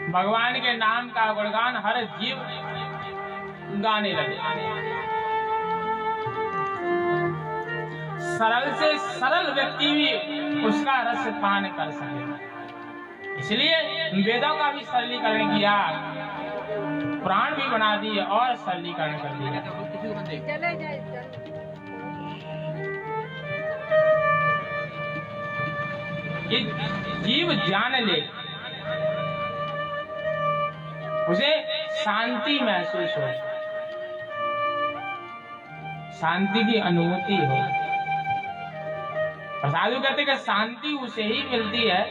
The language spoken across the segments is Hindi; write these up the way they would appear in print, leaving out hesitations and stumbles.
भगवान के नाम का गुणगान हर जीव गाने लगे। सरल से सरल व्यक्ति भी उसका रस पान कर सके, इसलिए वेदों का भी सरलीकरण किया, पुराण भी बना दिए और सरलीकरण कर दिया। कि जीव जान ले, उसे शांति महसूस हो, शांति की अनुभूति हो। और साधु कहते कि शांति उसे ही मिलती है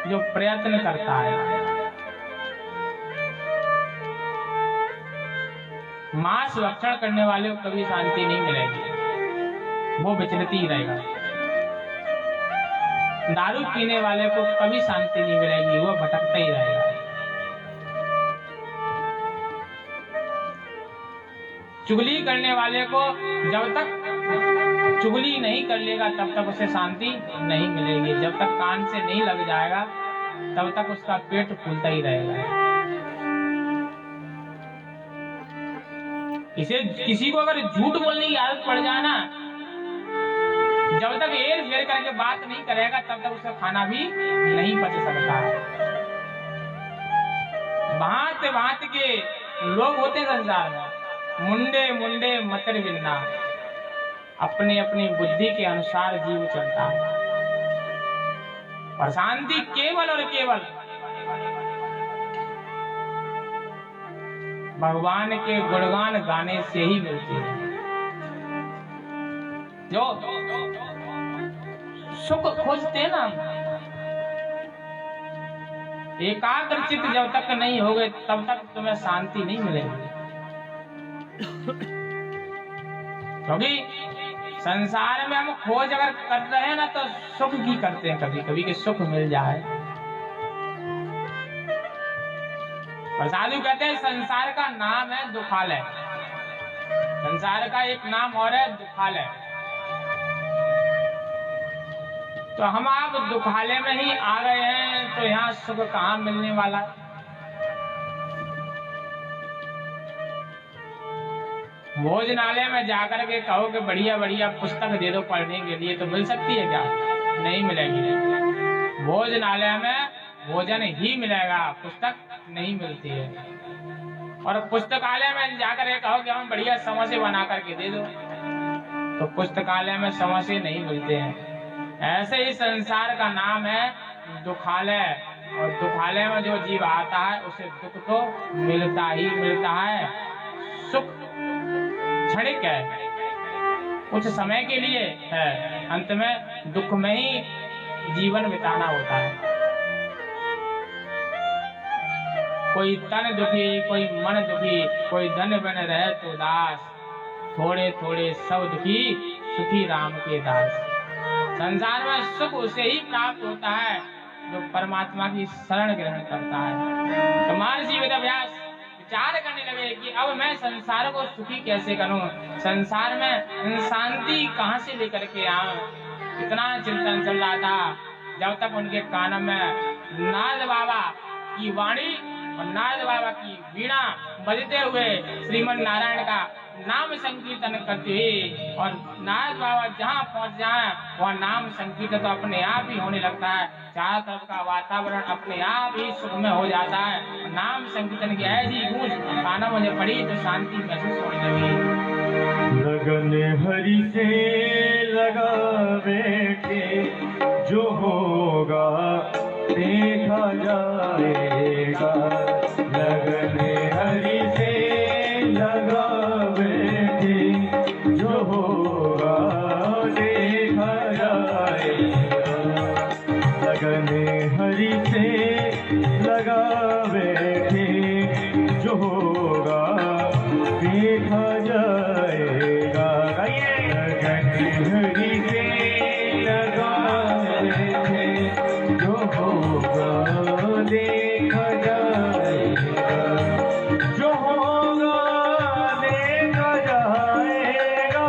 जो प्रयत्न करता है। मांस भक्षण करने वाले को कभी शांति नहीं मिलेगी, वो विचलित ही रहेगा। दारू पीने वाले को कभी शांति नहीं मिलेगी, वो भटकता ही रहेगा। चुगली करने वाले को जब तक चुगली नहीं कर लेगा तब तक उसे शांति नहीं मिलेगी। जब तक कान से नहीं लग जाएगा तब तक उसका पेट फूलता ही रहेगा। इसे किसी को अगर झूठ बोलने की आदत पड़ जाए ना, जब तक एर फेर करके बात नहीं करेगा तब तक उसका खाना भी नहीं पच सकता। भांत भांत के लोग होते हैं संसार में, मुंडे मुंडे मतर बिन्ना, अपने अपनी बुद्धि के अनुसार जीव चलता है। पर शांति केवल और केवल भगवान के गुणगान गाने से ही मिलती है। जो सुख खोजते ना, एकाग्रचित जब तक नहीं होगे तब तक तुम्हें शांति नहीं मिलेगी। क्योंकि संसार में हम खोज अगर कर रहे हैं ना तो सुख की करते हैं, कभी कभी कि सुख मिल जाए। और साधु कहते हैं संसार का नाम है दुखालय, संसार का एक नाम और है दुखालय। तो हम आप दुखालय में ही आ गए हैं तो यहाँ सुख कहाँ मिलने वाला है। भोजनालय में जाकर के कहो कि बढ़िया बढ़िया पुस्तक दे दो पढ़ने के लिए, तो मिल सकती है क्या? नहीं मिलेगी। भोजनालय में भोजन ही मिलेगा, पुस्तक नहीं मिलती है। और पुस्तकालय में जाकर के कहो कि हम बढ़िया समोसे बना करके दे दो, तो पुस्तकालय में समोसे नहीं मिलते हैं। ऐसे ही संसार का नाम है दुखालय, और दुखालय में जो जीव आता है उसे दुख तो मिलता ही मिलता है। सुख क्षणिक है, कुछ समय के लिए है, अंत में दुख में ही जीवन बिताना होता है। कोई तन दुखी, कोई मन दुखी, कोई धन बन रहे तो दास, थोड़े थोड़े सब दुखी, सुखी राम के दास। संसार में सुख उसे ही प्राप्त होता है जो परमात्मा की शरण ग्रहण करता है। तो महर्षि वेदव्यास विचार करने लगे कि अब मैं संसार को सुखी कैसे करूं, संसार में शांति कहां से लेकर के आऊं। इतना चिंतन चल रहा था जब तक उनके कान में नारद बाबा की वाणी और नारद बाबा की वीणा बजते हुए श्रीमन नारायण का नाम संकीर्तन करते हुए, और नारद बाबा जहाँ पहुँच जाए वह नाम संकीर्तन तो अपने आप ही होने लगता है। चारों तरफ का वातावरण अपने आप ही सुखमय हो जाता है। नाम संकीर्तन की ऐसी गूंज कानों मुझे पड़ी तो शांति महसूस होने लगी। लगन हरि से लगा बैठे, जो होगा देखा जाएगा। लगन हरि से लगा बैठे, जो होगा देखा जाएगा। लगन हरि से लगा बैठे, जो होगा देखा जाएगा। लगन हरि से लगा बैठे, जो होगा देखा जाएगा। जो होगा देखा जाएगा,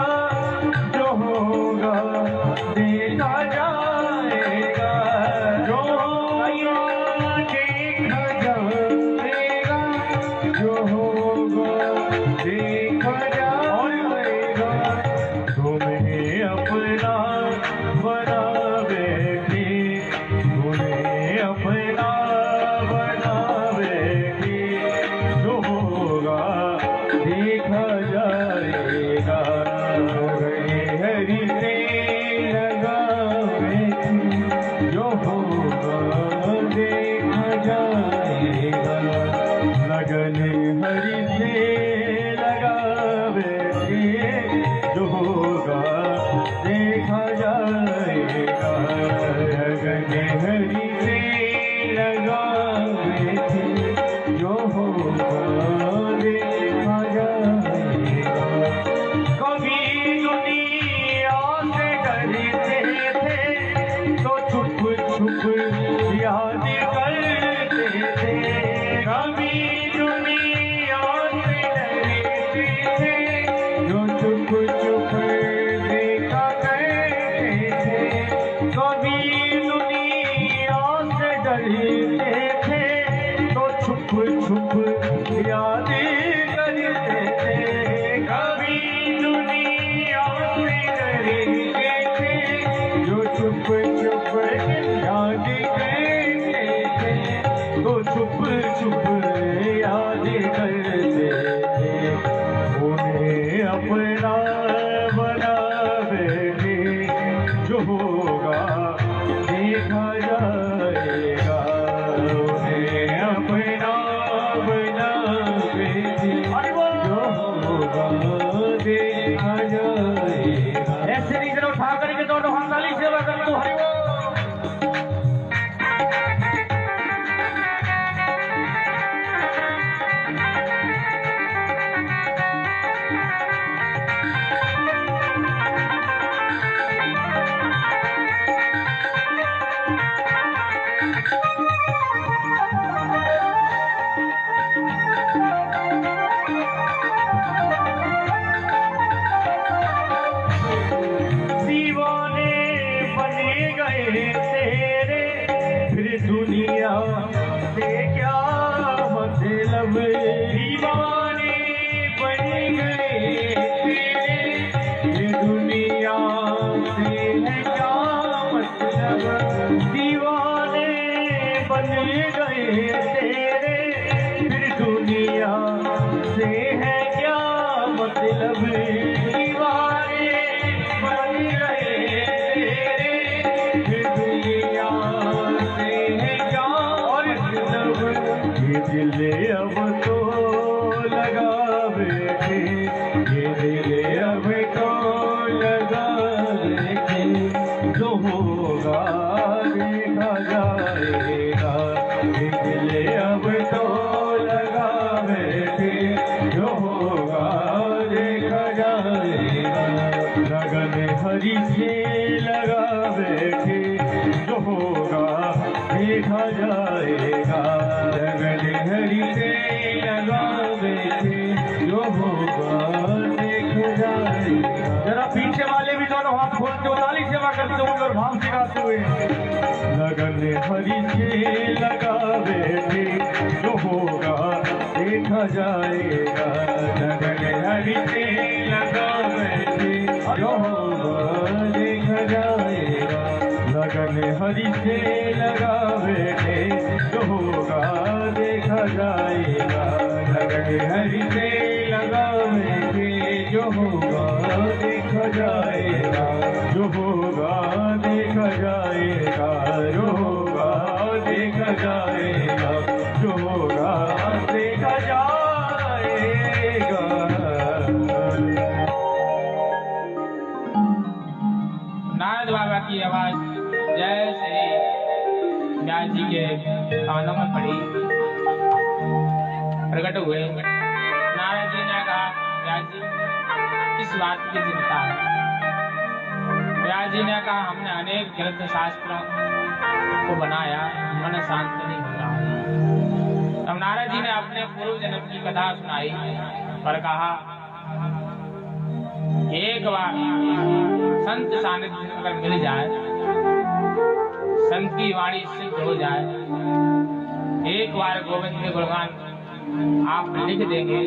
जो होगा देखा जाएगा। जो होगा छुप याद करते थे, कभी दुनिया से डरते थे, जो चुप चुप देखा करते थे, कभी दुनिया से डरते थे, तो छुप छुप याद करते थे, कभी दुनिया से डरते थे, जो चुप चुप याद करते थे, तो छुप छुप याद करते थे, उन्हें अपना बना बैठे, जो होगा देखा जाएगा, उन्हें अपना बना बैठे, जो होगा देखा जाएगा। ऐसे नहीं जरा उठा करके दोनों हाथ ताली सेवा कर दो। हरि बोल। दीवाने बने गए तेरे, फिर दुनिया से क्या मतलब, दीवाने बन गए तेरे, फिर दुनिया से है क्या मतलब, दीवाने बन गए तेरे, फिर दुनिया से है क्या मतलब, दीवाने बन गए तेरे, फिर दुनिया से है क्या मतलब, ये दिल अब तो लगा बैठे, ये दिल अब तो लगा बैठे, जो होगा देखा जाएगा, ये दिल अब तो लगा बैठे, जो होगा देखा जाएगा, लगन हरि से लगा बैठे, जो होगा देखा जाएगा, लगन हरि से लगा बैठे, जो होगा देखा जाएगा। जरा पीछे वाले भी दोनों हाथ खोल के ताली सेवा करते हुए और भाव सिखाते हुए, लगन हरि से लगा बैठे, जो होगा देखा जाएगा, लगन हरि से लगा बैठे, जो होगा देखा जाएगा, लगन हरि से लगा बैठे, जो होगा देखा जाएगा, लगन हरि से लगा बैठे, जो होगा देखा जाएगा, जो होगा देखा जाएगा, जो होगा देखा जाएगा, जो होगा देखा जाएगा। नारद बाबा की आवाज जैसे ही व्यास जी के कानों में पड़ी, प्रकट हुए। नारद जी ने कहा, व्यास जी किस बात की चिंता है? व्यास जी ने कहा, हमने अनेक ग्रंथ शास्त्रों को बनाया, मन शांत नहीं हो रहा है। तब नारद जी ने अपने पूर्व जन्म की कथा सुनाई और कहा, एक बार संत सानिध्य अगर मिल जाए, संत की वाणी सिद्ध हो जाए, एक बार गोविंद के गुणगान आप लिख देंगे,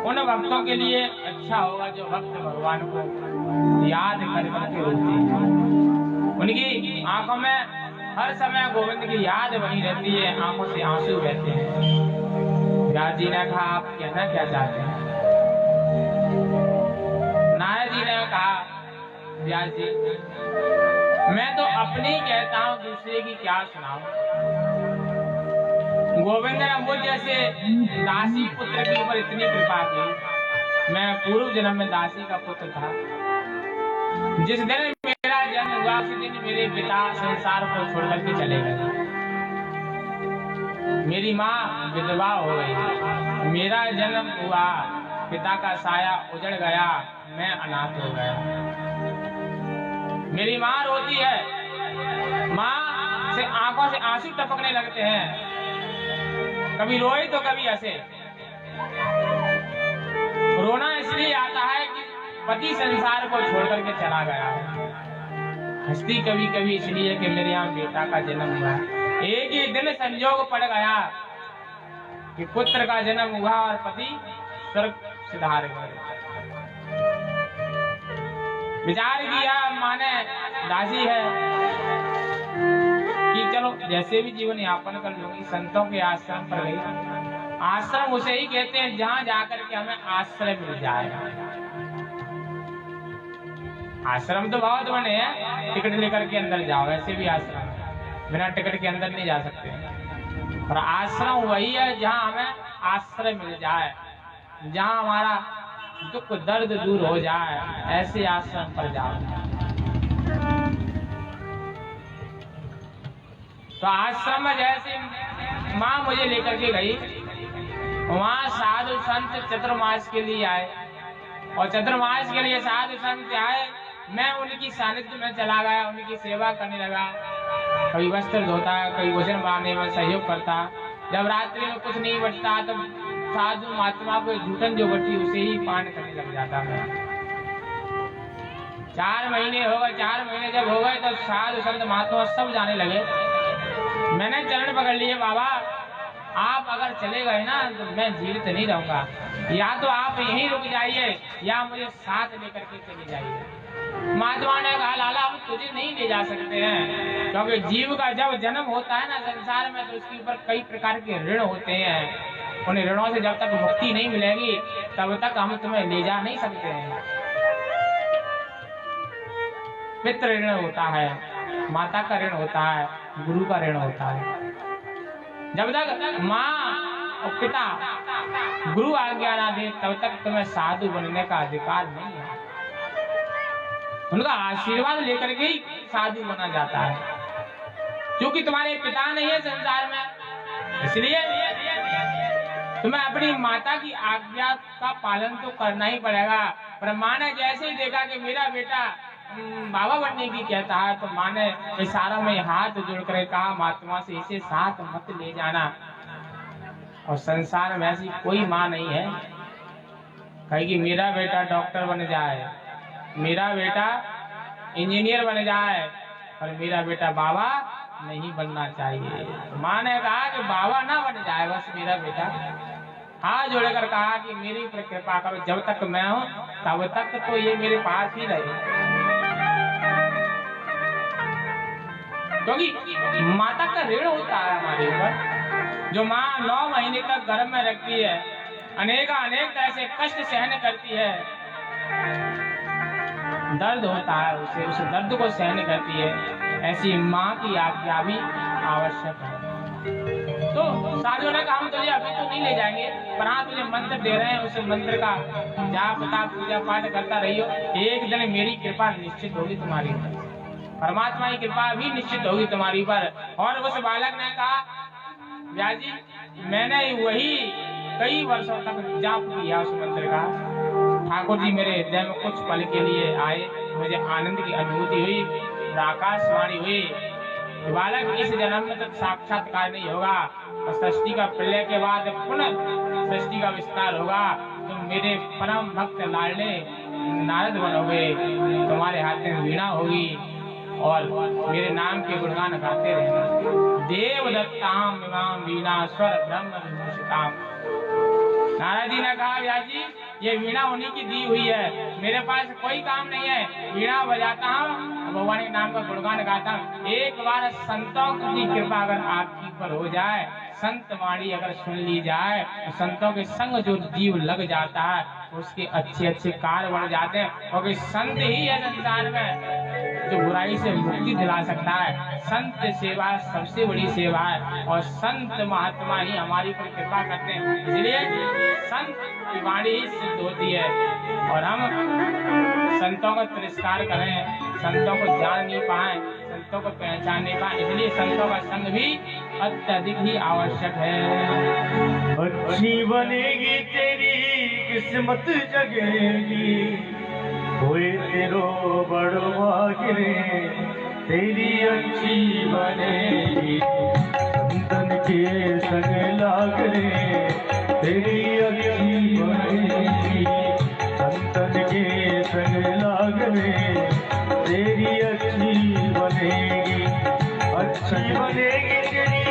उन भक्तों के लिए अच्छा होगा जो भक्त भगवान को याद कर करके रोते हैं। उनकी आंखों में हर समय गोविंद की याद बनी रहती है, आंखों से आंसू बहते हैं। व्यास जी ने कहा, आप कहना क्या चाहते हैं? नारद जी ने कहा, व्यास जी मैं तो अपनी कहता हूँ, दूसरे की क्या सुनाऊं। गोविंद ने मुझ जैसे दासी पुत्र के ऊपर इतनी कृपा की। मैं पूर्व जन्म में दासी का पुत्र था। जिस दिन मेरा जन्म हुआ उसी दिन मेरे पिता संसार को छोड़कर के चले गए। मेरी माँ विधवा हो गई। मेरा जन्म हुआ, पिता का साया उजड़ गया, मैं अनाथ हो गया। मेरी माँ रोती है, माँ आंखों से आंसू टपकने लगते हैं, कभी रोए तो कभी हंसे। रोना इसलिए आता है कि पति संसार को छोड़कर के चला गया है। हंसती कभी कभी इसलिए कि मेरे यहाँ बेटा का जन्म हुआ। एक ही दिन संजोग पड़ गया कि पुत्र का जन्म हुआ और पति स्वर्ग सिधार गए। विचार किया माने दासी है कि चलो जैसे भी जीवन यापन कर लूंगी। संतों के आश्रम पर गई। आश्रम उसे ही कहते हैं जहां जाकर के हमें आश्रय मिल जाएगा। आश्रम तो बहुत बने हैं, टिकट लेकर के अंदर जाओ, ऐसे भी आश्रम है, बिना टिकट के अंदर नहीं जा सकते। और आश्रम वही है जहां हमें आश्रय मिल जाए, जहां हमारा दुख दर्द दूर हो जाए, ऐसे आश्रम पर जाओ। तो आश्रम में जैसे माँ मुझे लेकर के गई, वहां साधु संत चतुर्मास के लिए आए और चतुर्मास के लिए साधु संत आए। मैं उनकी सानिध्य में चला गया, उनकी सेवा करने लगा। कभी वस्त्र धोता, कभी भोजन बनाने में सहयोग करता। जब रात्रि में कुछ नहीं बचता तो साधु महात्मा को जूठन जो बची उसे ही पान करने लग जाता मैं। 4 महीने हो गए। 4 महीने जब हो गए तो साधु संत महात्मा सब जाने लगे। मैंने चरण पकड़ लिए, बाबा आप अगर चले गए ना तो मैं जीवित नहीं रहूंगा, या तो आप यहीं रुक जाइए या मुझे साथ लेकर के चले जाइए। महात्मा ने कहा लाला हम तुझे नहीं ले जा सकते हैं, क्योंकि जीव का जब जन्म होता है ना संसार में तो उसके ऊपर कई प्रकार के ऋण होते हैं। उन ऋणों से जब तक मुक्ति नहीं मिलेगी तब तक हम तुम्हें ले जा नहीं सकते हैं। पितृ ऋण होता है, माता का ऋण होता है, गुरु का ऋण होता है। जब तक माँ और पिता गुरु आज्ञा ना दे तब तक तुम्हें साधु बनने का अधिकार नहीं है। उनका आशीर्वाद लेकर के ही साधु बना जाता है। क्योंकि तुम्हारे पिता नहीं है संसार में, इसलिए तुम्हें अपनी माता की आज्ञा का पालन तो करना ही पड़ेगा। पर माँ ने जैसे ही देखा कि मेरा बेटा बाबा बनने की कहता है तो माँ ने इशारा में हाथ जोड़कर कहा महात्मा से इसे साथ मत ले जाना। और संसार में ऐसी कोई माँ नहीं है कहेगी मेरा बेटा डॉक्टर बन जाए, मेरा बेटा इंजीनियर बन जाए और मेरा बेटा बाबा नहीं बनना चाहिए। माँ ने कहा कि बाबा ना बन जाए, बस मेरा बेटा। हाथ जोड़कर कहा कि मेरी पर कृपा करो, जब तक मैं हूँ तब तक तो ये मेरे पास ही रहे। क्योंकि माता का ऋण होता है हमारे ऊपर। जो माँ 9 महीने तक गर्भ में रखती है, अनेक तरह से कष्ट सहन करती है, दर्द होता है उसे, उस दर्द को सहन करती है, ऐसी माँ की आज्ञा भी आवश्यक है। तो साधुओं ने कहा हम तुझे अभी तो नहीं ले जाएंगे, पर हाँ तुझे मंत्र दे रहे हैं, उस मंत्र का जाप तप पूजा पाठ करता रहियो। एक दिन मेरी कृपा निश्चित होगी तुम्हारी ऊपर, परमात्मा की कृपा भी निश्चित होगी तुम्हारी ऊपर। और उस बालक ने कहा व्यास जी मैंने वही कई वर्षों तक जाप किया उस मंत्र का। ठाकुर जी मेरे हृदय में कुछ पल के लिए आए, मुझे आनंद की अनुभूति हुई, आकाशवाणी हुई। बालक इस जन्म में तक साक्षात्कार नहीं होगा, और सृष्टि का प्रलय के बाद पुनः सृष्टि का विस्तार होगा। तुम मेरे परम भक्त लाडले नारद बनोगे, तुम्हारे हाथ में वीणा होगी और मेरे नाम के गुणगान गाते रहना। देव दत्ताम इमाम वीणा स्वर ब्रह्म विभूषिताम। नारद जी ने कहा व्यास जी ये वीणा उन्हीं की दी हुई है, मेरे पास कोई काम नहीं है, वीणा बजाता हूँ, भगवान के नाम का गुणगान गाता हूँ। एक बार संतों की कृपा अगर आपकी ऊपर हो जाए, संत वाणी अगर सुन ली जाए, तो संतों के संग जो जीव लग जाता है उसके अच्छे कार्य बढ़ जाते हैं। क्योंकि संत ही है संसार में जो बुराई से मुक्ति दिला सकता है। संत सेवा सबसे बड़ी सेवा है और संत महात्मा ही हमारी पर कृपा करते हैं, इसलिए संत की वाणी ही सिद्ध होती है। और हम संतों का तिरस्कार करें, संतों को जान नहीं पाए, संतों को पहचान नहीं पाए, इसलिए संतों का संग भी अत्यधिक ही आवश्यक है। अच्छी बनेगी तेरी किस्मत जगेगी, हुए तेरो बड़वा गिरे, तेरी अच्छी बनेगी अच्छी बनेगी तेरी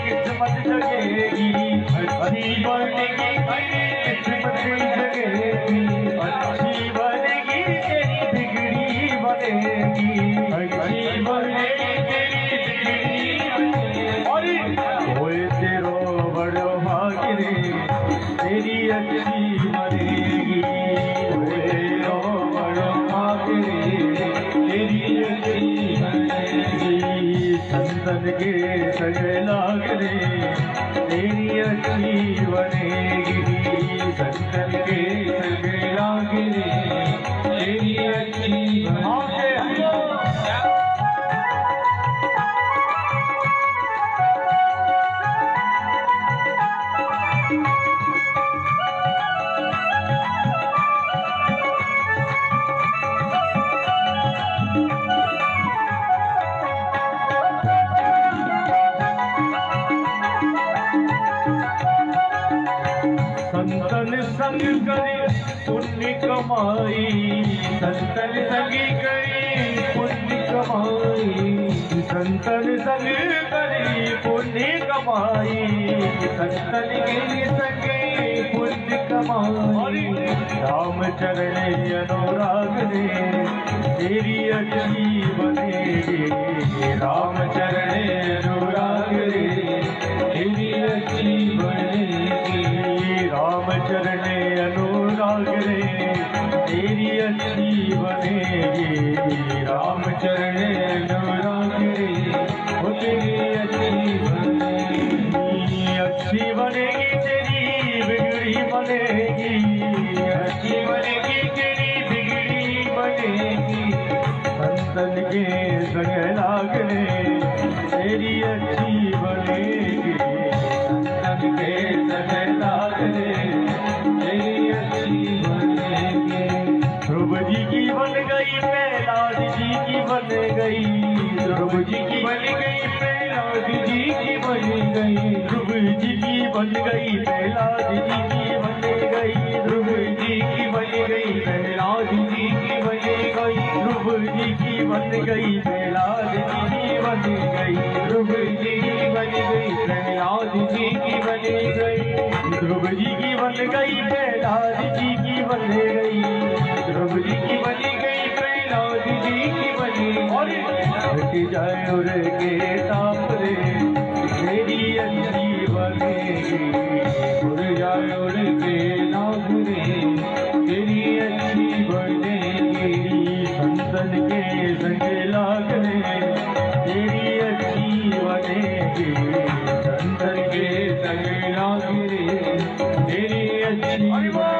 किस्मत जगेगी, अच्छी बनेगी तेरी किस्मत जगेगी, अच्छी बनेगी तेरी बिगड़ी बनेगी, अच्छी बनेगी तेरी बिगड़ी बनेगी। होए तेरो बड़ो भाग्य रे तेरी अच्छी बनेगी, होए तेरो बड़ो भाग्य रे तेरी अच्छी बनेगी। संतन के संग लाग रे तेरी अच्छी बनेगी, संतन के संग लाग रे तेरी अच्छी बनेगी। संतन संग करे पुण्य कमाई, संतन संग करे पुण्य कमाई, संतन संग करे पुण्य कमाई, संतन के संगे पुण्य कमाई। राम चरण अनुराग रे तेरी अच्छी बनेगी, राम चरण अनुराग रे तेरी अच्छी बनेगी, राम चरण अनुराग रे तेरी अच्छी बनेगी, राम चरण अनुराग रे वो तेरी अच्छी बनेगी। अच्छी बनेगी तेरी बिगड़ी बनेगी, अच्छी बनेगी तेरी बिगड़ी बनेगी। संतन के संग लाग रे तेरी अच्छी बनेगी, संतन के संग लाग रे तेरी अच्छी बनेगी। ध्रुव जी की बन गई प्रहलाद जी की बन गई, ध्रुव जी की बन गई प्रहलाद जी की बन गई, ध्रुव जी की बन गई प्रहलाद जी की बन गई, ध्रुव जी की बन गई प्रहलाद जी की बन गई, ध्रुव जी की बन गई प्रहलाद जी की बन गई, ध्रुव जी की बन गई प्रहलाद जी की बन गई, ध्रुव जी की बन गई प्रहलाद जी की बन गई, ध्रुव जी की बन गई प्रहलाद जी की बन गई। हट जाए और के ताप रे तेरी अच्छी बनेगी, उड़ जाए और के नाम रे तेरी अच्छी बनेगी। संतन के संग लाग रे तेरी अच्छी बनेगी, संतन के संग लाग रे तेरी अच्छी बनेगी।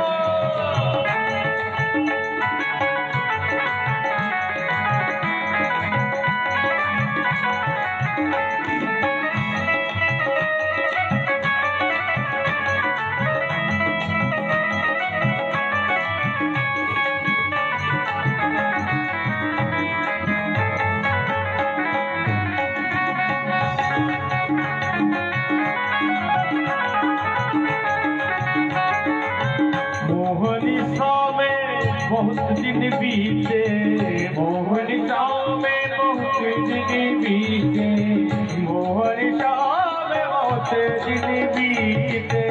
मोहनिशा में बहुत दिन बीते, मोहनिशा में बहुत दिन बीते, मोहनिशा में बहुत दिन बीते,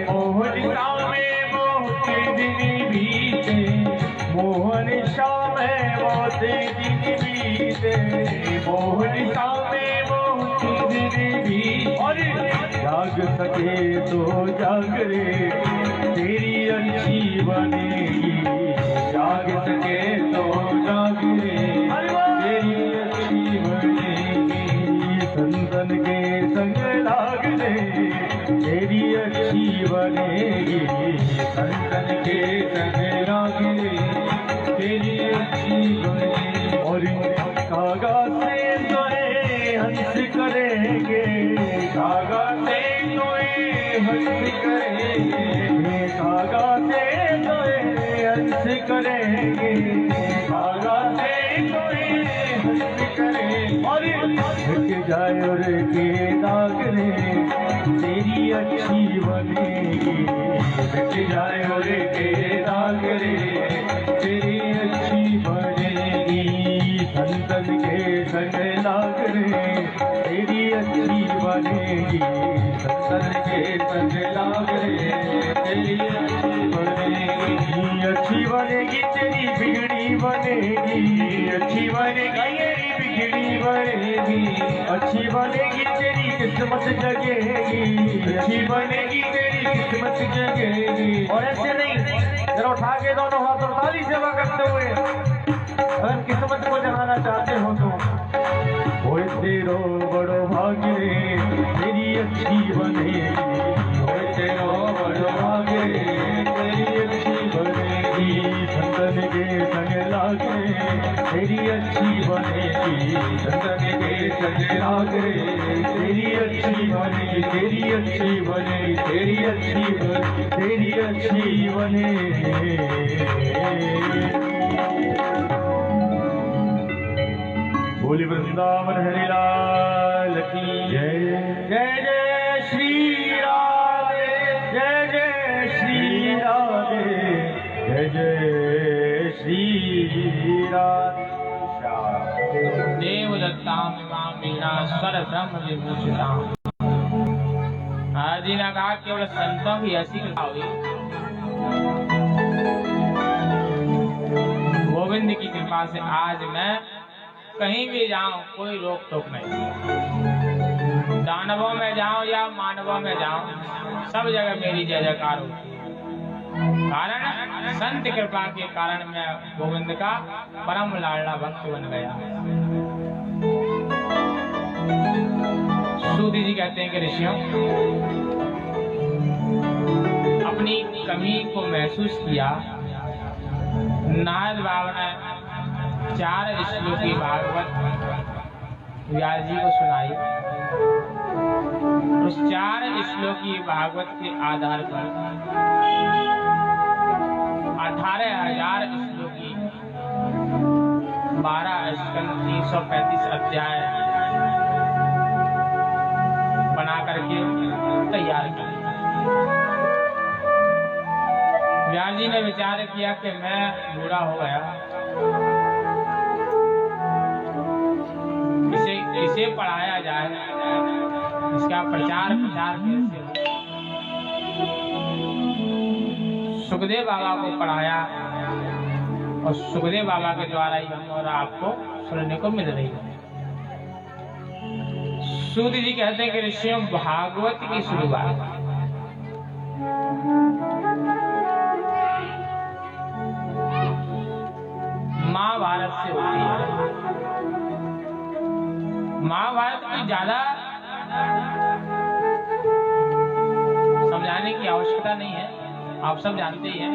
मोहनिशा में बहुत दिन बीते, मोहनिशा में बहुत दिन बीते, मोहनिशा में बहुत दिन बीते। जाग सके तो जाग रे तेरी अच्छी बनेगी, जाग सके तो जाग रे तेरी अच्छी बनेगी। संतन के संग लाग रे तेरी अच्छी बनेगी, संतन के संग लाग रे तेरी अच्छी बनेगी। और कागा से तोए हंस करेंगे, कागा से तोए हंस करेंगे, कागा से तोए हंस करेंगे, कागा से तोए हंस करेंगे। और हट जाए और के दाग रे तेरी अच्छी बनेगी, हट जाए और के दाग रे तेरी अच्छी बनेगी। संतन के संग लाग रे तेरी अच्छी बनेगी संतन के संग लाग रे तेरी अच्छी बनेगी तेरी बिगड़ी बनेगी अच्छी बनेगी तेरी बिगड़ी बनेगी अच्छी बनेगी तेरी किस्मत जगेगी अच्छी बनेगी तेरी किस्मत जगेगी। और ऐसे नहीं जरा उठा के दोनों हाथ और ताली सेवा करते हुए अगर किस्मत को जगाना चाहते हो तो ओए तेरो बड़ो भाग्य तेरी अच्छी बनेगी ओए तेरो बड़ो भाग्य तेरी अच्छी बनेगी संतन के संग लागे तेरी अच्छी बनेगी संतन के संग लागे तेरी अच्छी बनेगी तेरी अच्छी बनेगी तेरी अच्छी तेरी अच्छी बनेगी। बोली वृंदावन हरि लाल की जय जय जय श्री राधे जय जय श्री राधे जय जय श्री राधे। देवदत्तां इमां वीणा स्वर ब्रह्म विभूषितां। जी ने कहा केवल संतों की ऐसी कृपा हुई, गोविंद की कृपा से आज मैं कहीं भी जाऊं कोई रोक टोक नहीं, दानवों में जाऊं या मानवों में जाऊं सब जगह मेरी जय जयकार होती है। कारण संत कृपा के कारण मैं गोविंद का परम लाडला भक्त बन गया। सूदी जी कहते हैं कि ऋषियों अपनी कमी को महसूस किया। नारद बाबा ने 4 श्लोकी भागवत व्यास जी को सुनाई। उस 4 श्लोकी भागवत के आधार पर 18,000 श्लोकी 12 स्कंद 335 अध्याय बना करके तैयार किया। व्यास जी ने विचार किया कि मैं बूढ़ा हो गया, इसे पढ़ाया जाए, इसका प्रचार प्रसार कैसे हो। सुखदेव बाबा को पढ़ाया और सुखदेव बाबा के द्वारा ही हम और आपको सुनने को मिल रही है। सूत जी कहते हैं कि ऋषियों भागवत की शुरुआत महाभारत से होती है। महाभारत में ज्यादा समझाने की आवश्यकता नहीं है, आप सब जानते ही हैं,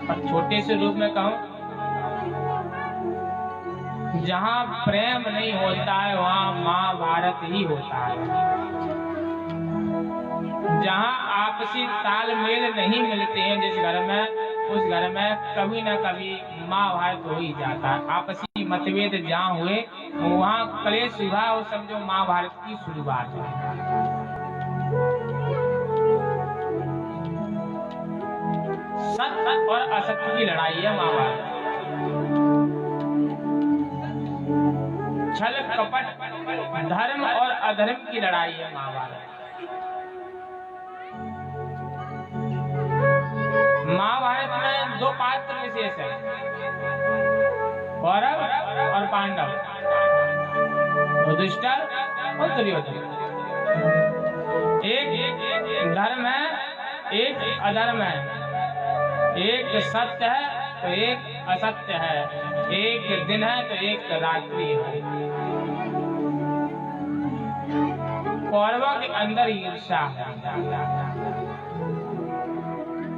पर छोटे से रूप में कहूं, जहां प्रेम नहीं होता है वहां महाभारत ही होता है। जहां आपसी तालमेल नहीं मिलते हैं जिस घर में, उस घर में कभी न कभी महाभारत हो ही जाता है। आपसी मतभेद जहाँ हुए वहाँ क्लेश हुआ, वो समझो महाभारत की शुरुआत है। सत्य और असत्य की लड़ाई है महाभारत। छल कपट धर्म और अधर्म की लड़ाई है महाभारत। महाभारत में 2 पात्र विशेष है, कौरव और पांडव, युधिष्ठिर और दुर्योधन। एक धर्म है, एक अधर्म है, एक सत्य है तो एक असत्य है, एक दिन है तो एक रात्रि है। कौरवों के अंदर ईर्ष्या है,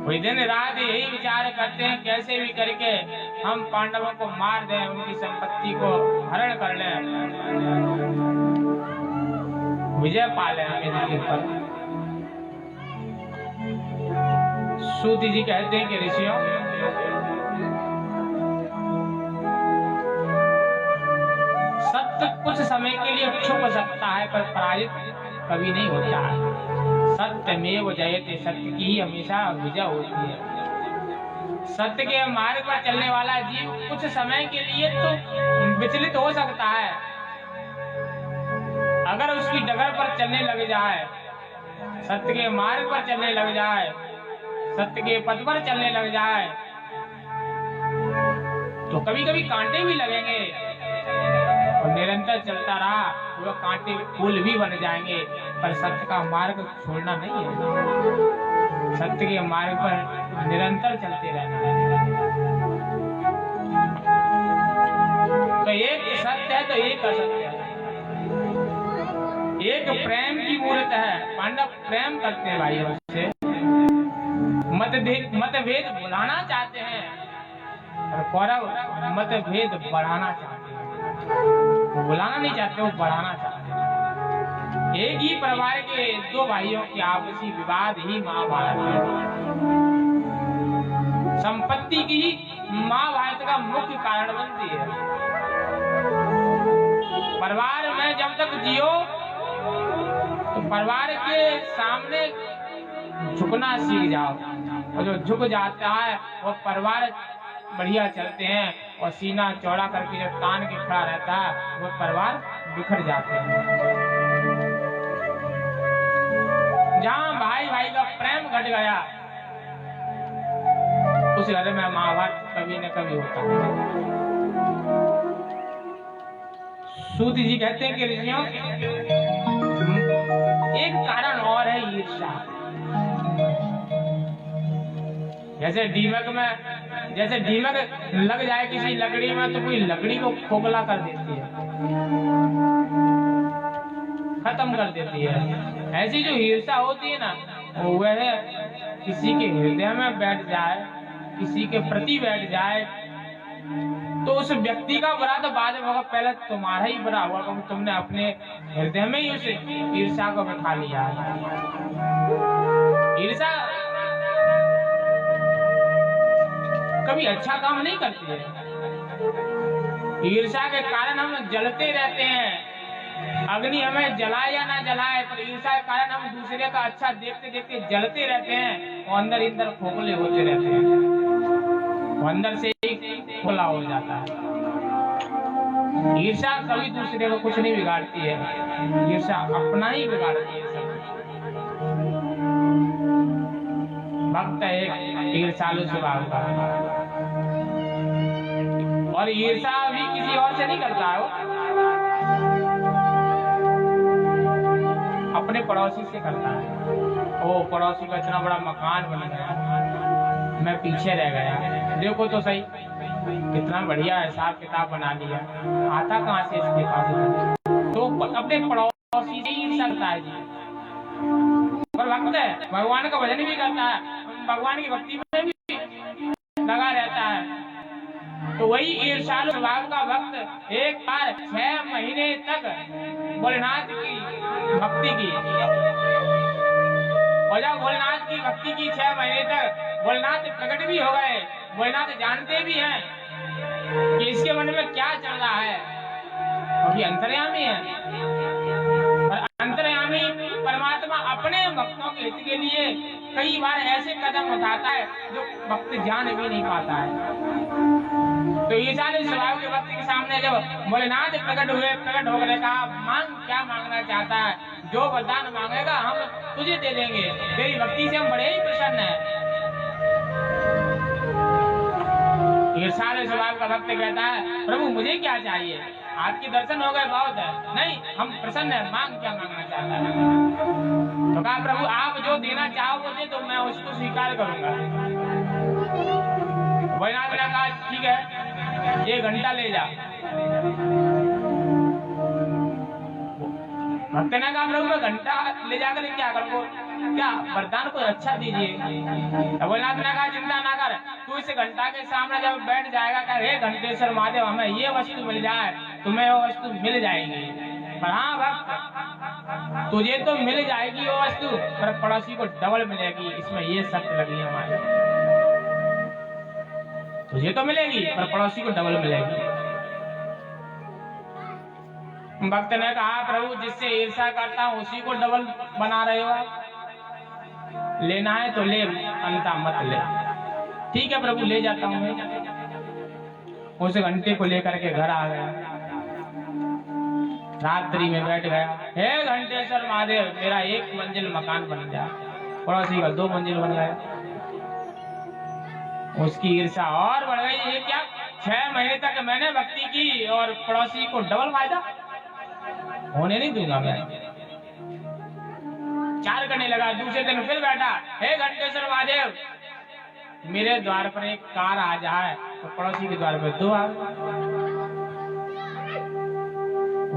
कोई दिन रात यही विचार करते हैं कैसे भी करके हम पांडवों को मार दें, उनकी संपत्ति को हरण कर लें, विजय पा लें इनके ऊपर। सूत जी कहते हैं कि ऋषियों सत्य कुछ समय के लिए छुप सकता है पर पराजित कभी नहीं होता है। सत्यमेव जयते, सत्य की ही हमेशा विजय होती है। सत्य के मार्ग पर चलने वाला जीव कुछ समय के लिए तो विचलित हो सकता है, डगर पर चलने लग जाए, सत्य के मार्ग पर चलने लग जाए, सत्य के पथ पर चलने लग जाए, तो कभी कभी कांटे भी लगेंगे, और निरंतर चलता रहा तो वह कांटे फूल भी बन जाएंगे, पर सत्य का मार्ग छोड़ना नहीं है। सत्य के मार्ग पर निरंतर चलते रहना है। तो एक सत्य है तो एक असत्य है। एक प्रेम की मूर्त है, पांडव प्रेम करते हैं भाइयों से, मतभेद बुलाना चाहते हैं, और कौरव मतभेद बढ़ाना चाहते हैं। वो बुलाना नहीं चाहते, वो बढ़ाना चाहते हैं। एक ही परिवार के दो भाइयों के आपसी विवाद ही महाभारत है। संपत्ति की महाभारत का मुख्य कारण बनती है। परिवार में जब तक जियो तो परिवार के सामने झुकना सीख जाओ, और जो झुक जाता है वो परिवार बढ़िया चलते हैं, और सीना चौड़ा करके जब तान के खड़ा रहता है वो परिवार बिखर जाते हैं। जहां भाई भाई का प्रेम घट गया उस घर में महाभारत कभी न कभी होता है। सूत जी कहते हैं कि ऋषियों एक कारण और है ईर्ष्या। जैसे दीमक लग जाए किसी लकड़ी में तो कोई लकड़ी को खोखला कर देती है, खत्म कर देती है। ऐसी जो ईर्ष्या होती है ना, वह किसी के हृदय में बैठ जाए, किसी के प्रति बैठ जाए, तो उस व्यक्ति का बुरा तो बाद में होगा, पहले तुम्हारा ही बुरा हुआ, क्योंकि तुमने अपने हृदय में ही उस ईर्ष्या को बैठा लिया। ईर्ष्या कभी अच्छा काम नहीं करती है। ईर्ष्या के कारण हम जलते रहते हैं। अग्नि हमें जलाए या ना जलाए, पर ईर्ष्या के कारण हम दूसरे का अच्छा देखते देखते जलते रहते हैं, और अंदर अंदर खोखले होते रहते हैं, और अंदर से ही खोला हो जाता है। ईर्ष्या कभी दूसरे को कुछ नहीं बिगाड़ती है, ईर्ष्या अपना ही बिगाड़ती है सब। भक्त एक ईर्ष्यालु स्वभाव का, और ईर्ष्या भी किसी और से नहीं करता है, वो अपने पड़ोसी से करता है। ओ पड़ोसी का इतना बड़ा मकान बन गया, मैं पीछे रह गया, देखो तो सही कितना बढ़िया हिसाब किताब बना लिया, आता कहाँ से इसके पास। तो अपने पड़ोसी से ईर्ष्या करता है जी। पर भक्त है, भगवान का भजन भी करता है, भगवान की भक्ति में भी लगा रहता है, तो वही ईर्ष्यालु स्वभाव का भक्त एक बार 6 महीने तक भोलेनाथ की भक्ति की, और जब भोलेनाथ की भक्ति की 6 महीने तक भोलेनाथ प्रकट भी हो गए। भोलेनाथ जानते भी हैं कि इसके मन में क्या चल रहा है, क्योंकि अंतर्यामी है। और अंतर्यामी परमात्मा अपने भक्तों के हित के लिए कई बार ऐसे कदम उठाता है जो भक्त जान भी नहीं पाता है। तो ईर्ष्यालु स्वभाव के भक्त के सामने जब भोलेनाथ प्रकट होकर कहा, मांग क्या मांगना चाहता है, जो वरदान मांगेगा हम तुझे दे देंगे, तेरी भक्ति से हम बड़े ही प्रसन्न हैं। ईर्ष्यालु स्वभाव का भक्त कहता है, प्रभु मुझे क्या चाहिए, आपके दर्शन हो गए बहुत है, नहीं हम प्रसन्न है, मांग क्या मांगना चाहता है। तो कहा, प्रभु आप जो देना चाहोगे तो मैं उसको स्वीकार करूंगा। भोलेनाथ ने कहा, ठीक है 1 घंटा ले जा। भक्त ने कहा, प्रभु मैं घंटा ले जाकर क्या करूँ, क्या वरदान को अच्छा दीजिए। भोलेनाथ ने कहा, चिंता ना कर, तू इस घंटा के सामने जब बैठ जाएगा, कहा हे घंटेश्वर महादेव हमें ये वस्तु मिल जाए, तुम्हें वो वस्तु मिल जाएगी। पर हाँ भक्त, तुझे तो मिल जाएगी वो वस्तु, पर पड़ोसी को डबल मिलेगी, इसमें ये शर्त लगी हमारी। तुझे तो मिलेगी पर पड़ोसी को डबल मिलेगी। भक्त ने कहा, प्रभु जिससे ईर्ष्या करता हूं उसी को डबल बना रहे हो, लेना है तो ले, अन्यथा मत ले। ठीक है प्रभु ले जाता हूं मैं। उस घंटे को लेकर के घर आ गया। रात्रि में बैठ गया, हे घंटेश्वर महादेव मेरा 1 मंजिल मकान बन जाए। पड़ोसी का 2 मंजिल बन गया। उसकी ईर्ष्या और बढ़ गई। ये क्या, 6 महीने तक मैंने भक्ति की और पड़ोसी को डबल फायदा, होने नहीं दूंगा मैं। 4 करने लगा। दूसरे दिन फिर बैठा, हे घंटेश्वर महादेव मेरे द्वार पर एक कार आ जाए, तो पड़ोसी के द्वार पर 2 आ गए।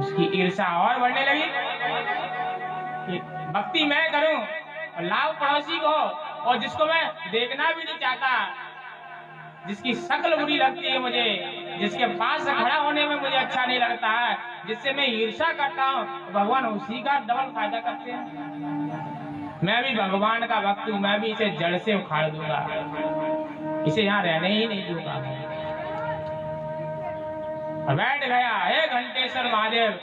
उसकी ईर्ष्या और बढ़ने लगी कि भक्ति मैं करूं और लाभ पड़ोसी को, और जिसको मैं देखना भी नहीं चाहता, जिसकी शक्ल बुरी लगती है मुझे, जिसके पास खड़ा होने में मुझे अच्छा नहीं लगता है, जिससे मैं ईर्ष्या करता हूँ, भगवान उसी का डबल फायदा करते हैं। मैं भी भगवान का भक्त हूँ, मैं भी इसे जड़ से उखाड़ दूंगा, इसे यहाँ रहने ही नहीं दूंगा। बैठ गया, हे घंटेश्वर महादेव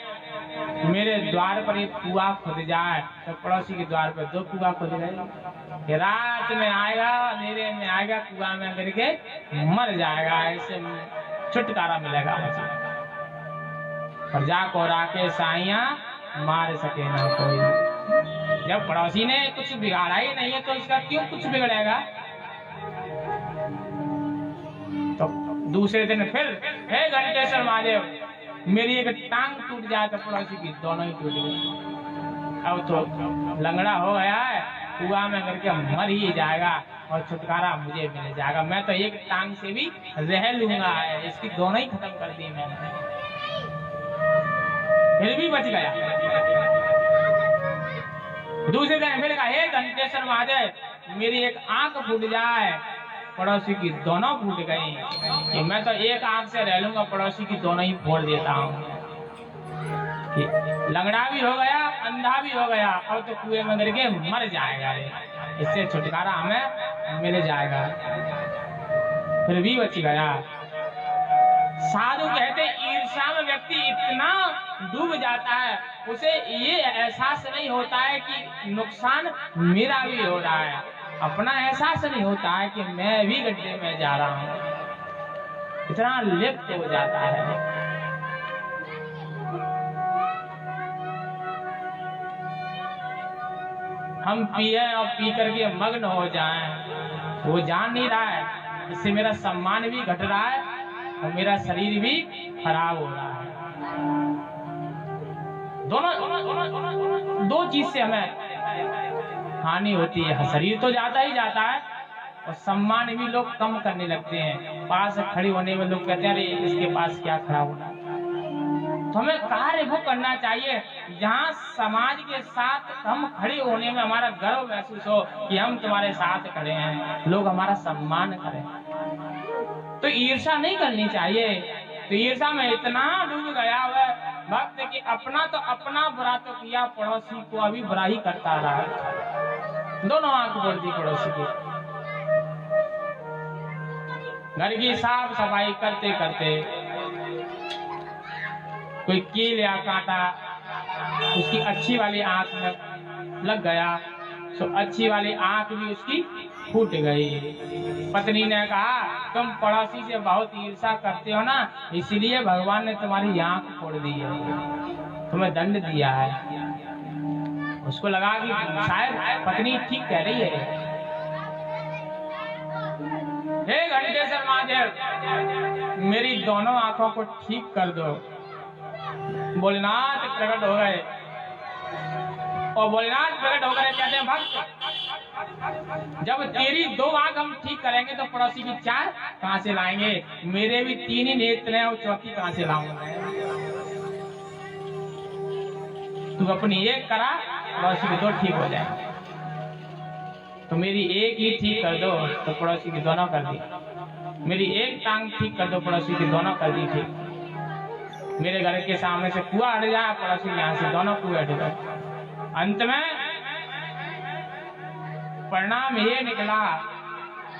मेरे द्वार पर एक कुआं खुद जाए, तो पड़ोसी के द्वार पर 2 कुआं खुद गए। रात में आएगा, अंधेरे में आएगा, कुआं में गिर के मर जाएगा, ऐसे छुटकारा मिलेगा मुझे। प्रजा को राखे साइया मार सके ना कोई। जब पड़ोसी ने कुछ बिगाड़ा ही नहीं है तो इसका क्यों कुछ बिगड़ेगा। तो दूसरे दिन फिर, हे घंटेश्वर महादेव मेरी एक टांग टूट जाए, तो पड़ोसी की दोनों ही टूट गई। अब तो लंगड़ा हो गया है, कुआं में करके मर ही जाएगा और छुटकारा मुझे मिल जाएगा। मैं तो एक टांग से भी रह लूंगा, इसकी दोनों ही खत्म कर दी मैंने, फिर भी बच गया। दूसरे दिन फिर कहा, हे घंटेश्वर महादेव मेरी एक आंख फूट जाए, पड़ोसी की दोनों फूट गई, कि मैं तो एक आंख से रह लूंगा, पड़ोसी की दोनों ही फोड़ देता हूँ। लंगड़ा भी हो गया, अंधा भी हो गया, और तो कुएं में गिर के मर जाएगा, इससे छुटकारा हमें मिल जाएगा। फिर भी बच गया। साधु कहते ईर्ष्या में व्यक्ति इतना डूब जाता है, उसे ये एहसास नहीं होता है कि नुकसान मेरा भी हो रहा है, अपना एहसास नहीं होता है कि मैं भी गड्ढे में जा रहा हूँ, इतना लिप्त हो जाता है। हम पिए और पी करके मग्न हो जाएं, वो जान नहीं रहा है इससे मेरा सम्मान भी घट रहा है और मेरा शरीर भी खराब हो रहा है। दोनों 2 चीज से हमें हानि होती है। शरीर तो जाता ही जाता है और सम्मान भी लोग कम करने लगते हैं। पास खड़े होने में लोग कहते हैं अरे इसके पास क्या खड़ा होना। तो हमें कार्य वो करना चाहिए जहाँ समाज के साथ हम खड़े होने में हमारा गर्व महसूस हो कि हम तुम्हारे साथ खड़े हैं, लोग हमारा सम्मान करें। तो ईर्ष्या नहीं करनी चाहिए। तो ईर्ष्या में इतना डूब गया हुआ भक्त कि अपना तो अपना बुरा तो किया, पड़ोसी को अभी बुरा ही करता रहा। दोनों आंख फोड़ दी पड़ोसी की। घर की साफ सफाई करते करते कोई कील या कांटा उसकी अच्छी वाली आंख में लग गया, तो अच्छी वाली आंख भी उसकी फूट गई। पत्नी ने कहा तुम पड़ोसी से बहुत ईर्ष्या करते हो ना, इसलिए भगवान ने तुम्हारी आंख फोड़ दी है, तुम्हें दंड दिया है। उसको लगा कि शायद पत्नी ठीक कह रही है। हे घंटेश्वर महादेव मेरी दोनों आंखों को ठीक कर दो। भोलेनाथ प्रकट हो गए और भोलेनाथ प्रकट होकर कहते हैं भक्त जब तेरी 2 आंख हम ठीक करेंगे तो पड़ोसी की 4 कहां से लाएंगे? मेरे भी 3 ही नेत्र हैं और चौथी कहां से लाऊंगा? तू अपनी एक करा, पड़ोसी की 2 ठीक हो जाए। तो मेरी एक ही ठीक कर दो तो पड़ोसी की दोनों कर दी। मेरी एक टांग ठीक कर दो, पड़ोसी की दोनों कर दी ठीक। मेरे घर के सामने से कुआं हट जाए, पड़ोसी यहाँ से दोनों कुएं हट गए। अंत में परिणाम ये निकला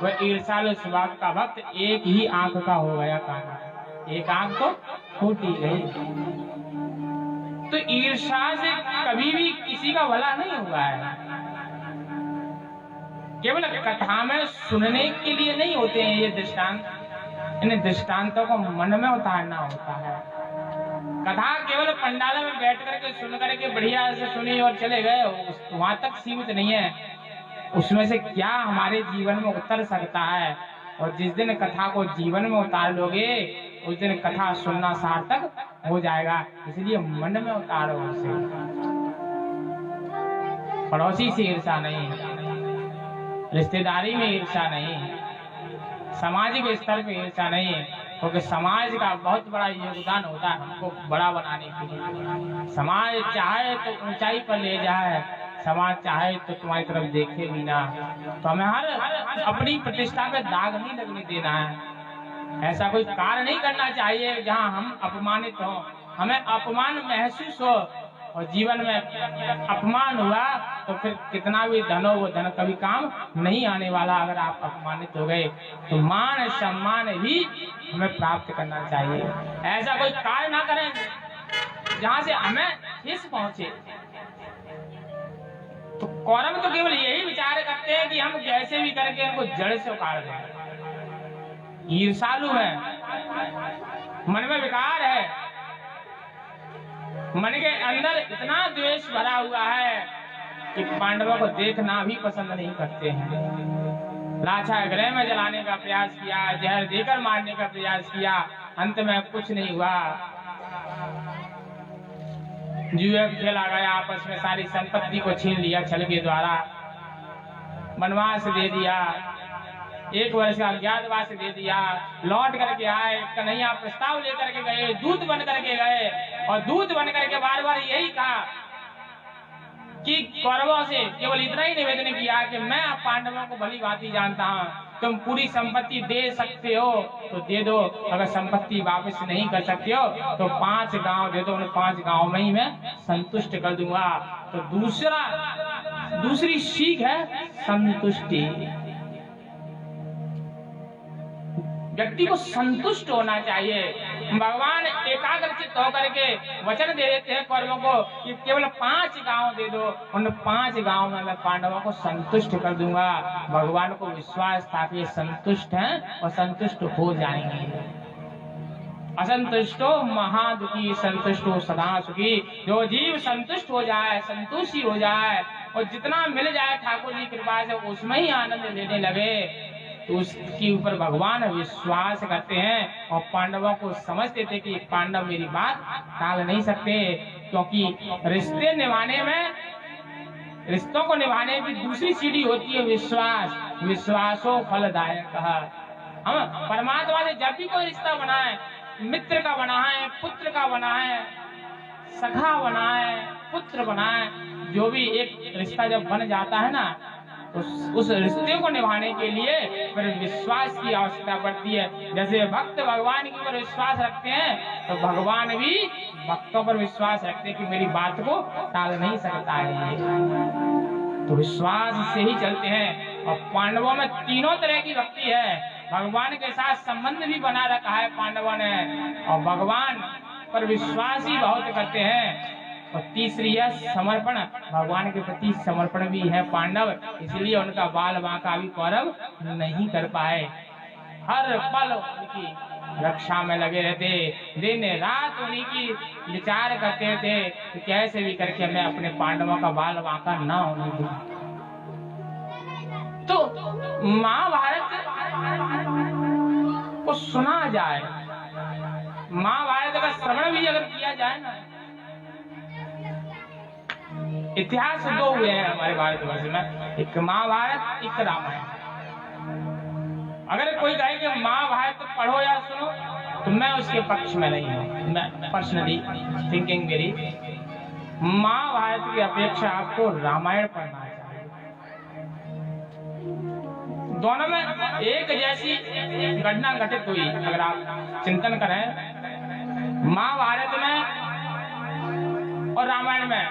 वह ईर्ष्यालु स्वभाव का भक्त एक ही आंख का हो गया काना, एक आंख तो फूटी गई। तो ईर्ष्या से कभी भी किसी का भला नहीं हुआ है। केवल कथा में सुनने के लिए नहीं होते हैं ये दृष्टांत, इन दृष्टांतों को मन में उतारना होता है। कथा केवल पंडालों में बैठ करके सुन करके बढ़िया से सुनी और चले गए, वहां तक सीमित नहीं है। उसमें से क्या हमारे जीवन में उतर सकता है, और जिस दिन कथा को जीवन में उतार लोगे उस दिन कथा सुनना सार्थक हो जाएगा। इसलिए मन में उतारो उसे। पड़ोसी से ईर्षा नहीं, रिश्तेदारी में ईर्षा नहीं, सामाजिक स्तर पे ईर्षा नहीं, क्योंकि समाज का बहुत बड़ा योगदान होता है हमको बड़ा बनाने के लिए। समाज चाहे तो ऊंचाई पर ले जाए, समाज चाहे तो तुम्हारी तरफ देखे भी ना। तो हमें हर अपनी प्रतिष्ठा पे दाग नहीं लगने देना है। ऐसा कोई कार्य नहीं करना चाहिए जहां हम अपमानित हो, हमें अपमान महसूस हो। और जीवन में अपमान हुआ तो फिर कितना भी धन हो, वो धन कभी काम नहीं आने वाला। अगर आप अपमानित हो गए तो मान सम्मान ही हमें प्राप्त करना चाहिए। ऐसा कोई कार्य ना करें जहां से हमें ठेस पहुंचे। तो कौरव तो केवल यही विचार करते हैं कि हम कैसे भी करके इनको जड़ से उखाड़ दें। ईर्षालु है, मन में विकार है, मन के अंदर इतना द्वेष भरा हुआ है कि पांडवों को देखना भी पसंद नहीं करते हैं। लाछा गृह में जलाने का प्रयास किया, जहर देकर मारने का प्रयास किया, अंत में कुछ नहीं हुआ। जुए खेला गया, आपस में सारी संपत्ति को छीन लिया, छल के द्वारा वनवास दे दिया, 1 वर्ष का अज्ञातवास दे दिया। लौट करके आए, कन्हैया प्रस्ताव लेकर के गए, दूत बन करके गए, और दूत बन करके बार बार यही कहा कि कौरवों से केवल इतना ही निवेदन किया कि मैं पांडवों को भली भांति जानता हूं, तुम पूरी संपत्ति दे सकते हो तो दे दो, अगर संपत्ति वापस नहीं कर सकते हो तो 5 गांव दे दो, उन 5 गांव में ही मैं संतुष्ट कर दूंगा। तो दूसरी सीख है संतुष्टि। व्यक्ति को संतुष्ट होना चाहिए। भगवान एकाग्रचित्त होकर के वचन दे देते हैं कौरवों को कि केवल 5 गांव दे दो, उन 5 गांव में मैं पांडवों को संतुष्ट कर दूंगा। भगवान को विश्वास था कि संतुष्ट हैं और संतुष्ट हो जाएंगे। असंतुष्टो महादुखी, संतुष्टो सदा सुखी। जो जीव संतुष्ट हो जाए, संतुष्टि हो जाए और जितना मिल जाए ठाकुर जी कृपा से उसमें ही आनंद लेने लगे, तो उसके ऊपर भगवान विश्वास करते हैं। और पांडवों को समझते थे कि पांडव मेरी बात टाल नहीं सकते, क्योंकि रिश्ते निभाने में, रिश्तों को निभाने की दूसरी सीढ़ी होती है विश्वास। विश्वासो फलदायक। हम परमात्मा से जब भी कोई रिश्ता बनाए, मित्र का बनाए, पुत्र का बनाए, सखा बनाए, पुत्र बनाए, जो भी एक रिश्ता जब बन जाता है ना, उस रिश्ते को निभाने के लिए फिर विश्वास की आवश्यकता पड़ती है। जैसे भक्त भगवान के ऊपर विश्वास रखते हैं तो भगवान भी भक्तों पर विश्वास रखते हैं कि मेरी बात को टाल नहीं सकता है। तो विश्वास से ही चलते हैं। और पांडवों में तीनों तरह की भक्ति है। भगवान के साथ संबंध भी बना रखा है पांडवों ने, और भगवान पर विश्वास ही बहुत करते हैं। और तीसरी है समर्पण। भगवान के प्रति समर्पण भी है पांडव, इसलिए उनका बाल बांका भी कौरव नहीं कर पाए। हर पल उनकी रक्षा में लगे रहते, दिन रात उन्हीं की विचार करते थे कि कैसे भी करके मैं अपने पांडवों का बाल बांका ना होने दूं। तो महाभारत को सुना जाए, महाभारत का श्रवण भी अगर किया जाए ना, इतिहास 2 हुए हैं हमारे भारतवर्ष में, एक महाभारत, एक रामायण। अगर कोई कहे कि महाभारत पढ़ो या सुनो तो मैं उसके पक्ष में नहीं हूँ। मैं पर्सनली थिंकिंग मेरी, महाभारत की अपेक्षा आपको रामायण पढ़ना चाहिए। दोनों में एक जैसी घटना घटित हुई। अगर आप चिंतन करें, महाभारत में और रामायण में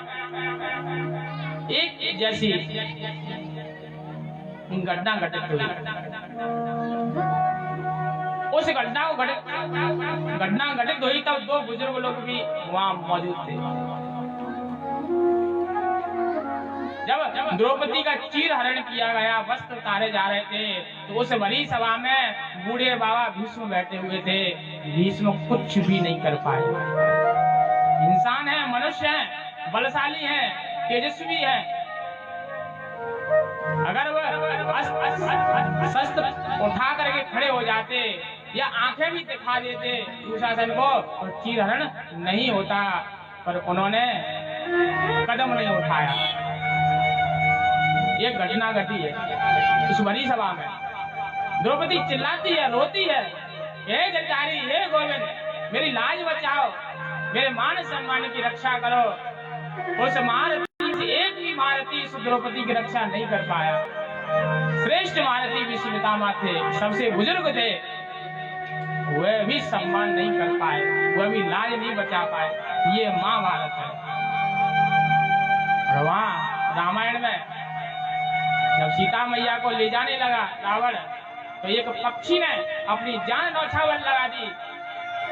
एक जैसी घटना घटित हुई। उस घटना घटित हुई तब 2 बुजुर्ग लोग भी वहां मौजूद थे। जब द्रौपदी का चीर हरण किया गया, वस्त्र उतारे जा रहे थे, तो उस बड़ी सभा में बूढ़े बाबा भीष्म बैठे हुए थे। भीष्म कुछ भी नहीं कर पाए। इंसान है, मनुष्य है, बलशाली है, तेजस्वी है। अगर वह शस्त्र उठा करके खड़े हो जाते या आंखें भी दिखा देते दुशासन को तो चीरहरण नहीं होता, पर उन्होंने कदम नहीं उठाया। ये घटना घटी है उस बड़ी सभा में। द्रौपदी चिल्लाती है, रोती है, हे जटारी, हे गोविंद, मेरी लाज बचाओ, मेरे मान सम्मान की रक्षा करो। उस महारथी से एक भी महारथी इस द्रौपदी की रक्षा नहीं कर पाया। श्रेष्ठ महारथी भीष्म पितामह थे, सबसे बुजुर्ग थे, वह भी सम्मान नहीं कर पाए, वह भी लाज नहीं बचा पाए। ये महाभारत है। और वहां रामायण में जब सीता मैया को ले जाने लगा रावण, तो एक पक्षी ने अपनी जान न्यौछावर लगा दी।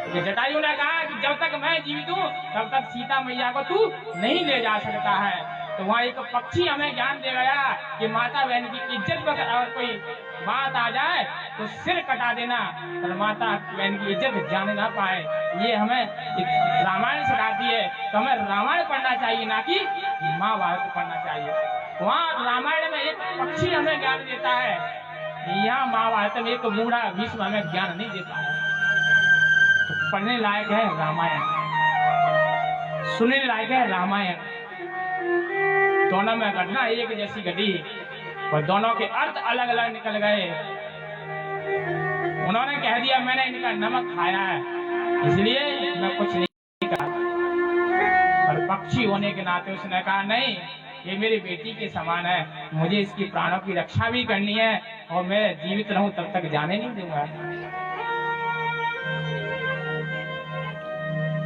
तो जटायु ने कहा कि जब तक मैं जीवित हूँ तब तक सीता मैया को तू नहीं ले जा सकता है। तो वहाँ एक पक्षी हमें ज्ञान दे गया कि माता बहन की इज्जत पर अगर कोई बात आ जाए तो सिर कटा देना, पर माता बहन की इज्जत जाने ना पाए। ये हमें रामायण सिखाती है। तो हमें रामायण पढ़ना चाहिए, ना कि महाभारत पढ़ना चाहिए। वहाँ रामायण में एक पक्षी हमें ज्ञान देता है, यहाँ महाभारत में एक बूढ़ा भीष्म हमें ज्ञान नहीं देता है। तो पढ़ने लायक है रामायण, सुनने लायक है रामायण। दोनों में घटना एक जैसी घटी और दोनों के अर्थ अलग अलग निकल गए। उन्होंने कह दिया मैंने इनका नमक खाया है, इसलिए मैं कुछ नहीं कहा। और पक्षी होने के नाते उसने कहा नहीं, ये मेरी बेटी के समान है, मुझे इसकी प्राणों की रक्षा भी करनी है और मैं जीवित रहूं तब तक जाने नहीं दूंगा।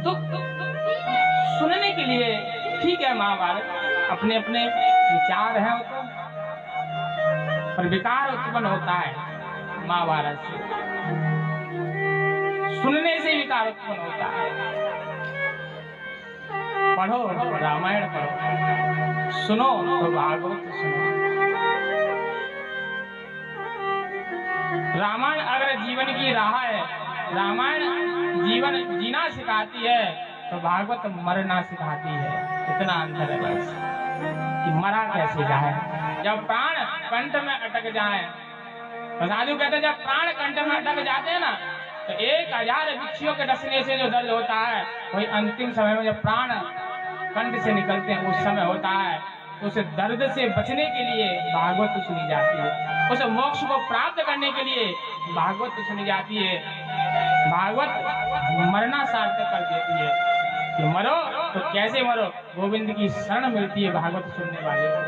तो सुनने के लिए ठीक है महाभारत, अपने अपने विचार हैं वो तो, पर विकार उत्पन्न होता है महाभारत से, सुनने से विकार उत्पन्न होता है। पढ़ो रामायण पढ़ो, सुनो तो भागवत सुनो। रामायण अगर जीवन की राह है, रामायण जीवन जीना सिखाती है, तो भागवत मरना सिखाती है। इतना अंतर है बस कि मरा कैसे जाए। जब प्राण कंठ में अटक जाए, तो साधु कहते हैं जब प्राण कंठ में अटक जाते हैं ना, तो 1000 बिच्छियों के डसने से जो दर्द होता है, वही अंतिम समय में जब प्राण कंठ से निकलते हैं उस समय होता है। तो उस दर्द से बचने के लिए भागवत सुनी जाती है, उस मोक्ष को प्राप्त करने के लिए भागवत सुनी जाती है। भागवत मरना सार्थक कर देती है कि मरो तो कैसे मरो, गोविंद की शरण मिलती है भागवत सुनने वाले को।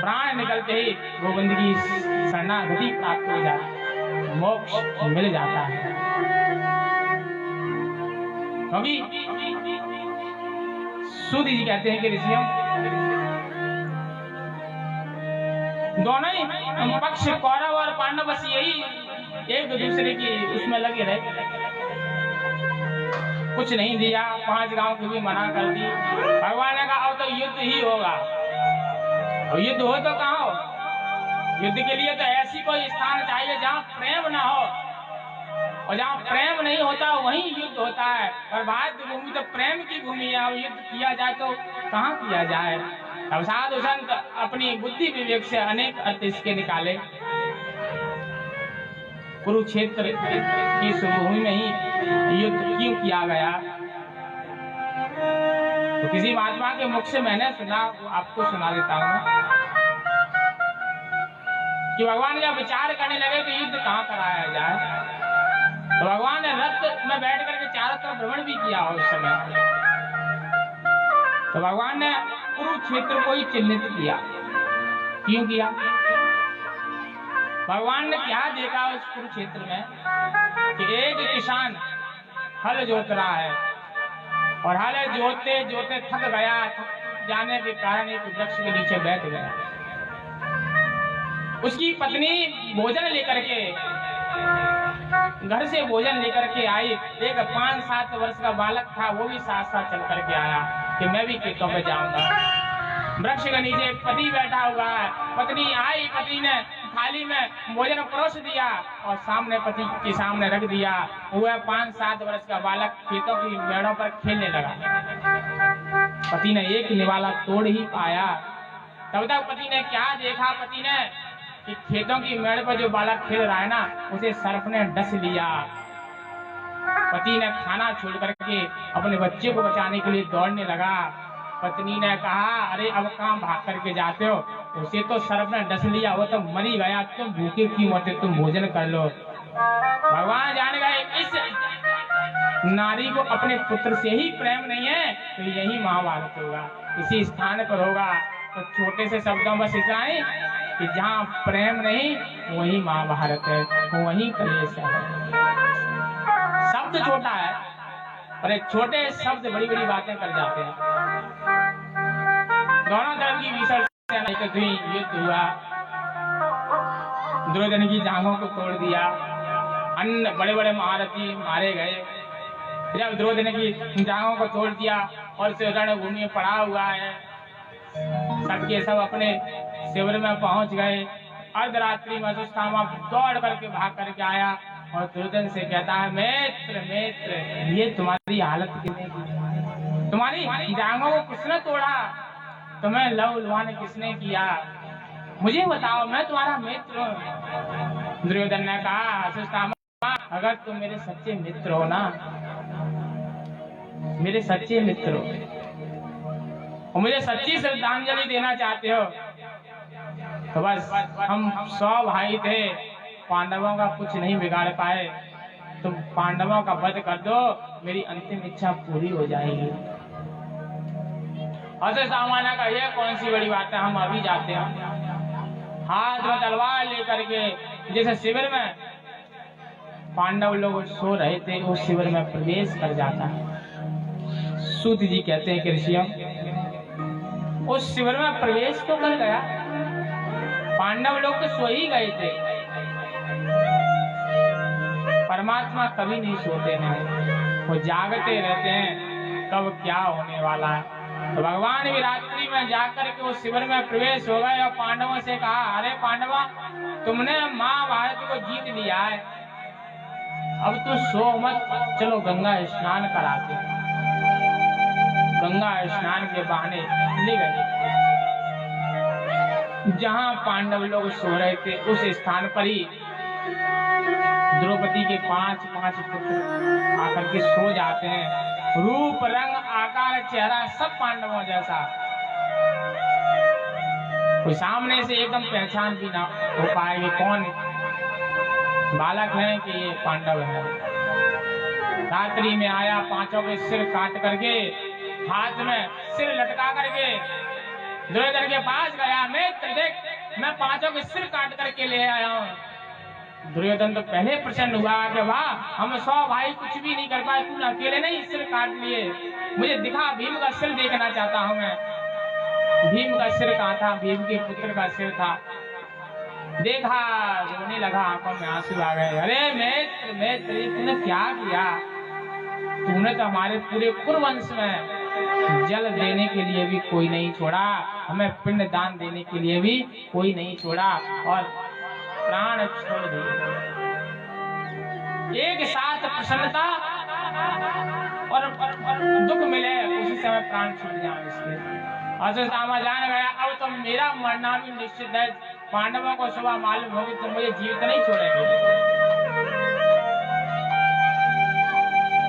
प्राण निकलते ही गोविंद की शरणागति प्राप्त हो जाती, मोक्ष मिल जाता है। क्योंकि सूत जी कहते हैं कि ऋषियों दोनों ही पक्ष कौरव और पांडव बस यही एक दूसरे की उसमें लगे रहे, कुछ नहीं दिया, 5 गांव की भी मना कर दी। भगवान ने कहा अब तो युद्ध ही होगा, और युद्ध हो तो कहाँ हो। युद्ध के लिए तो ऐसी कोई स्थान चाहिए जहाँ प्रेम ना हो, और जहाँ प्रेम नहीं होता वहीं युद्ध होता है। और भारत भूमि तो प्रेम की भूमि है, और युद्ध किया जाए तो कहाँ किया जाए। अब साधु संत अपनी बुद्धि विवेक से अनेक अर्थ इसके निकाले। कुरुक्षेत्र की इस भूमि में ही युद्ध क्यों किया गया, तो किसी महात्मा के मुख से मैंने सुना, वो आपको सुना देता हूँ कि भगवान जब विचार करने लगे कि युद्ध कहाँ कराया जाए, तो भगवान ने रथ में बैठ करके चारों तरफ भ्रमण भी किया उस समय। तो भगवान ने कुरुक्षेत्र को ही चिन्हित किया। क्यों किया? भगवान ने क्या देखा उस कुरुक्षेत्र में कि एक किसान हल जोत रहा है, और हल जोते जोते थक गया, थक जाने के कारण एक वृक्ष के नीचे बैठ गया। उसकी पत्नी भोजन लेकर के घर से भोजन लेकर के आई। एक 5-7 वर्ष का बालक था, वो भी साथ साथ चल करके आया कि मैं भी खेतों में जाऊंगा। वृक्ष के नीचे पति बैठा हुआ है, पत्नी आई, पति ने थाली में भोजन परोस दिया और सामने पति के सामने रख दिया। वह 5-7 वर्ष का बालक खेतों की मेड़ों पर खेलने लगा। पति ने एक निवाला तोड़ ही पाया। तब तक पति ने क्या देखा, पति ने कि खेतों की मेड़ पर जो बालक खेल रहा है ना, उसे सर्प ने डस लिया। पति ने खाना छोड़ करके अपने बच्चे को बचाने के लिए दौड़ने लगा। पत्नी ने कहा, अरे अब कहाँ भाग करके जाते हो, उसे तो सर्प ने डस लिया, वो तो मरी गया, तुम भूखे क्यों मरते, तुम भोजन कर लो। भगवान जान गए इस नारी को अपने पुत्र से ही प्रेम नहीं है, तो यही महाभारत होगा, इसी स्थान पर होगा। तो छोटे से शब्दों बस इतना ही कि जहाँ प्रेम नहीं वही महाभारत है, वही कलेश है। शब्द छोटा है और एक छोटे शब्द बड़ी बड़ी बातें कर जाते हैं। दोनों तरफ की भीषण युद्ध हुआ, दुर्योधन की जांघों को तोड़ दिया, अन्य बड़े बड़े महारथी मारे गए। जब दुर्योधन की जांघों को तोड़ दिया और रणभूमि में पड़ा हुआ है, सबके सब अपने शिविर में पहुंच गए। अर्धरात्रि में अश्वत्थामा दौड़ करके भाग करके आया और दुर्योधन से कहता है, मित्र मित्र, ये तुम्हारी हालत किसने की, तुम्हारी जांघों को किसने तोड़ा, तुम्हें लव लुहान किसने किया, मुझे बताओ, मैं तुम्हारा मित्र हूं। दुर्योधन ने कहा, अश्वत्थामा, अगर तुम मेरे सच्चे मित्र हो ना, मेरे सच्चे मित्र हो और मुझे सच्ची श्रद्धांजलि देना चाहते हो, तो बस हम 100 भाई थे, पांडवों का कुछ नहीं बिगाड़ पाए, तुम पांडवों का वध कर दो, मेरी अंतिम इच्छा पूरी हो जाएगी। अश्वत्थामा का ये कौन सी बड़ी बात है, हम अभी जाते हैं। हाथ में तलवार लेकर के जैसे शिविर में पांडव लोग सो रहे थे, उस शिविर में प्रवेश कर जाता है। सूत जी कहते हैं कि ऋषियों, उस शिविर में प्रवेश तो कर गया, पांडव लोग तो सो ही गए थे। परमात्मा कभी नहीं सोते हैं, वो जागते रहते हैं, कब क्या होने वाला है। तो भगवान भी रात्रि में जाकर के उस शिविर में प्रवेश हो गए और पांडवों से कहा, अरे पांडवा, तुमने महाभारत को जीत लिया है, अब तो सो मत, चलो गंगा स्नान कराते हैं। गंगा स्नान के बहाने ले गए। जहां पांडव लोग सो रहे थे उस स्थान पर ही द्रौपदी के 5 पुत्र आकर के सो जाते हैं। रूप रंग आकार चेहरा सब पांडवों जैसा, कोई सामने से एकदम पहचान भी ना हो पाएगी कौन बालक है कि ये पांडव है। रात्रि में आया, 5 के सिर काट करके हाथ में सिर लटका करके दुर्योधन के पास गया, मित्र देख, मैं 5 के सिर काट करके ले आया हूँ। दुर्योधन तो पहले प्रसन्न हुआ कि वाह, हम 100 भाई कुछ भी नहीं कर पाए, तूने अकेले नहीं सिर काट लिए, मुझे दिखा, भीम का सिर देखना चाहता हूँ मैं। भीम का सिर कहाँ था, भीम के पुत्र का सिर था। देखा, रोने लगा, आंखों में आंसू आ गए। अरे मित्र मित्र, तूने क्या किया, तूने तो हमारे पूरे कुरुवंश में जल देने के लिए भी कोई नहीं छोड़ा, हमें पिंड दान देने के लिए भी कोई नहीं छोड़ा और प्राण छोड़ दिए। एक साथ प्रसन्नता और दुख मिले, उसी समय प्राण छूट जाए इसके। अश्वत्थामा जान गया, अब तो मेरा मरना भी निश्चित है, पांडवों को सुबह मालूम होगी तो मुझे जीवित नहीं छोड़ेंगे।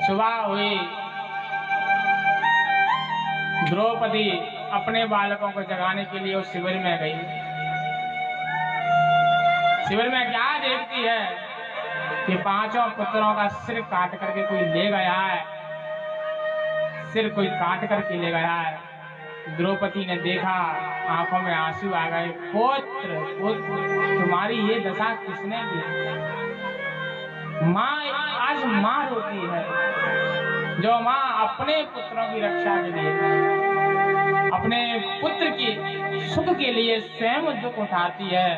सुबह हुई, द्रौपदी अपने बालकों को जगाने के लिए उस शिविर में गई। शिविर में क्या देखती है कि 5 पुत्रों का सिर काट करके कोई ले गया है, सिर कोई काट करके ले गया है। द्रौपदी ने देखा, आंखों में आंसू आ गए। पुत्र पुत्र, तुम्हारी ये दशा किसने की? माँ आज माँ रोती है, जो माँ अपने पुत्रों की रक्षा के लिए, अपने पुत्र की सुख के लिए स्वयं दुख उठाती है,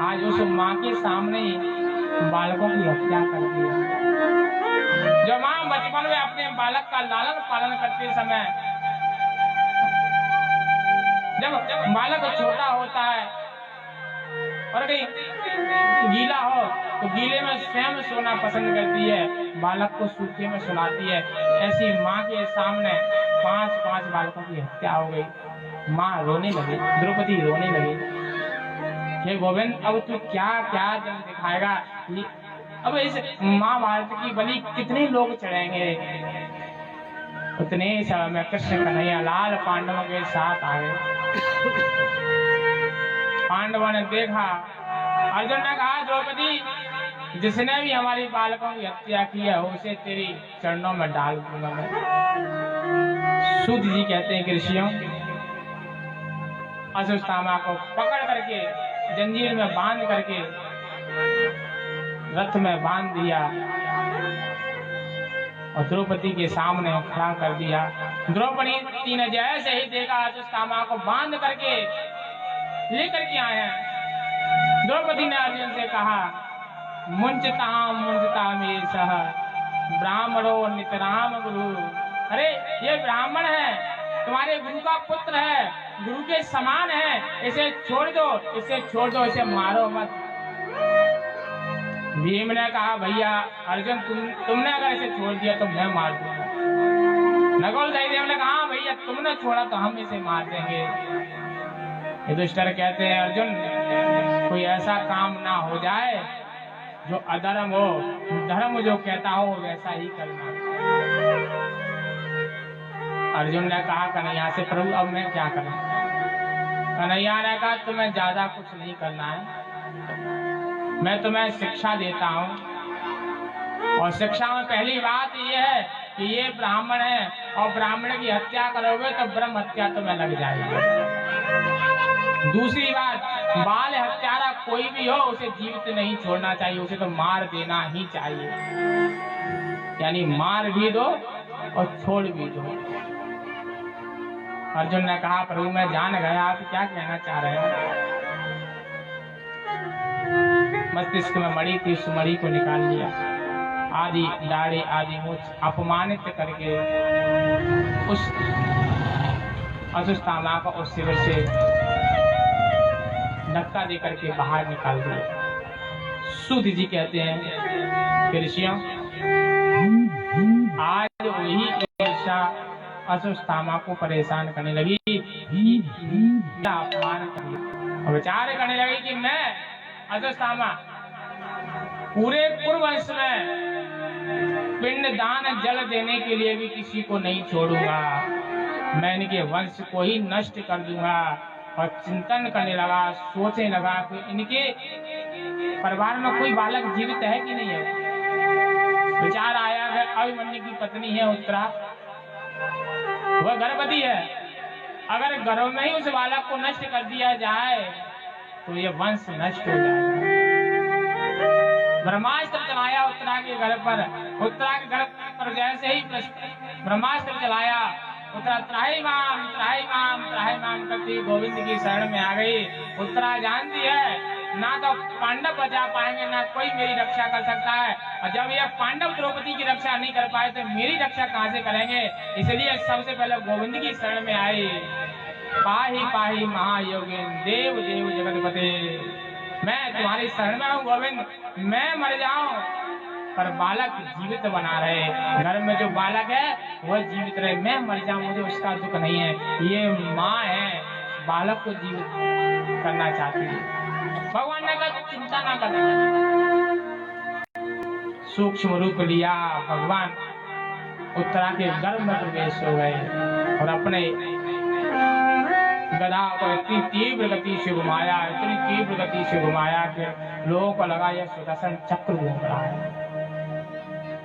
आज उस माँ के सामने ही बालकों की हत्या करती है। जो माँ बचपन में अपने बालक का लालन पालन करते समय, जब बालक छोटा होता है और कहीं गीला हो तो गीले में स्वयं सोना पसंद करती है, बालक को सूखे में सुलाती है। ऐसी माँ के सामने 5 बालकों की हत्या हो गई। माँ रोने लगी, द्रौपदी रोने लगी। हे गोविंद, अब तू क्या क्या जन्म दिखाएगा? अब इस महाभारत की बलि कितने लोग चढ़ेंगे? उतने समय में कृष्ण कन्हैया लाल पांडवों के साथ आ गए। पांडवों ने देखा, अर्जुन ने कहा, द्रौपदी, जिसने भी हमारी बालकों की हत्या की है उसे तेरी चरणों में डाल दूंगा मैं। सूत जी कहते हैं कि ऋषियों, अश्वत्थामा को पकड़ करके जंजीर में बांध करके रथ में बांध दिया और द्रौपदी के सामने खड़ा कर दिया। द्रौपदी ने जैसे ही देखा अश्वत्थामा को बांध करके लेकर के आए हैं, द्रौपदी ने अर्जुन से कहा, मुंचता में सह ब्राह्मणो नितराम गुरु। अरे ये ब्राह्मण है, तुम्हारे गुरु का पुत्र है, गुरु के समान है, इसे छोड़ दो, इसे मारो मत। भीम ने कहा, भैया अर्जुन, तुमने अगर इसे छोड़ दिया तो मैं मार दूंगा। नकुल सहदेव ने कहा, भैया तुमने छोड़ा तो हम इसे मार देंगे। युधिष्ठिर कहते हैं, अर्जुन, कोई ऐसा काम ना हो जाए जो अधर्म हो, धर्म जो कहता हो वैसा ही करना। अर्जुन ने कहा कन्हैया से, प्रभु अब मैं क्या करूं? कन्हैया ने कहा, तुम्हें ज्यादा कुछ नहीं करना है, मैं तुम्हें शिक्षा देता हूं। और शिक्षा में पहली बात यह है कि ये ब्राह्मण है और ब्राह्मण की हत्या करोगे तो ब्रह्म हत्या तुम्हें लग जाएगी। दूसरी बात, बाल हत्यारा कोई भी हो उसे जीवित नहीं छोड़ना चाहिए, उसे तो मार देना ही चाहिए। यानी मार भी दो और छोड़ भी दो। अर्जुन ने कहा, प्रभु मैं जान गया, आप क्या कहना चाह रहे हैं? मस्तिष्क में मड़ी थी, उस मड़ी को निकाल लिया, आदि दाढ़ी आदि मूछ अपमानित करके उस अश्वत्थामा को उस शिविर से धक्का दे करके बाहर निकाल दिया। सूत जी कहते हैं कि ऋषियों, आज वही ईर्ष्या अश्वत्थामा को परेशान करने लगी, अपमान कर विचार करने लगी कि मैं अश्वत्थामा पूरे कुरुवंश में पिंड दान जल देने के लिए भी किसी को नहीं छोड़ूंगा, मैं इनके वंश को ही नष्ट कर दूंगा। और चिंतन करने लगा, सोचने लगा कि इनके परिवार में कोई बालक जीवित है कि नहीं है। विचार आया है, अभिमन्यु की पत्नी है उत्तरा, वह गर्भवती है, अगर गर्भ में ही उस बालक को नष्ट कर दिया जाए तो ये वंश नष्ट हो जाएगा। ब्रह्मास्त्र चलाया उत्तरा के घर पर, उत्तरा के घर पर जैसे ही ब्रह्मास्त्र चलाया, उत्तरा त्राही माम करती गोविंद की शरण में आ गई। उत्तरा जानती है ना तो पांडव बचा पाएंगे, ना कोई मेरी रक्षा कर सकता है, और जब ये पांडव द्रौपदी की रक्षा नहीं कर पाए तो मेरी रक्षा कहां से करेंगे? इसलिए सबसे पहले गोविंद की शरण में आई। पाही पाही महायोगिन देव देव जगतपते, मैं तुम्हारी शरण में हूँ गोविंद, मैं मर जाऊं पर बालक जीवित बना रहे, घर में जो बालक है वह जीवित रहे, मैं मर जाऊं मुझे उसका दुख नहीं है। ये माँ है, बालक को जीवित करना चाहती है। भगवान ने कहा चिंता ना करना। सूक्ष्म रूप लिया भगवान, उत्तरा के गर्भ में प्रवेश हो गए और अपने गदा को इतनी तीव्र गति से घुमाया, इतनी तीव्र गति से घुमाया कि लोगों को लगा यह सुदर्शन चक्र घूम रहा है।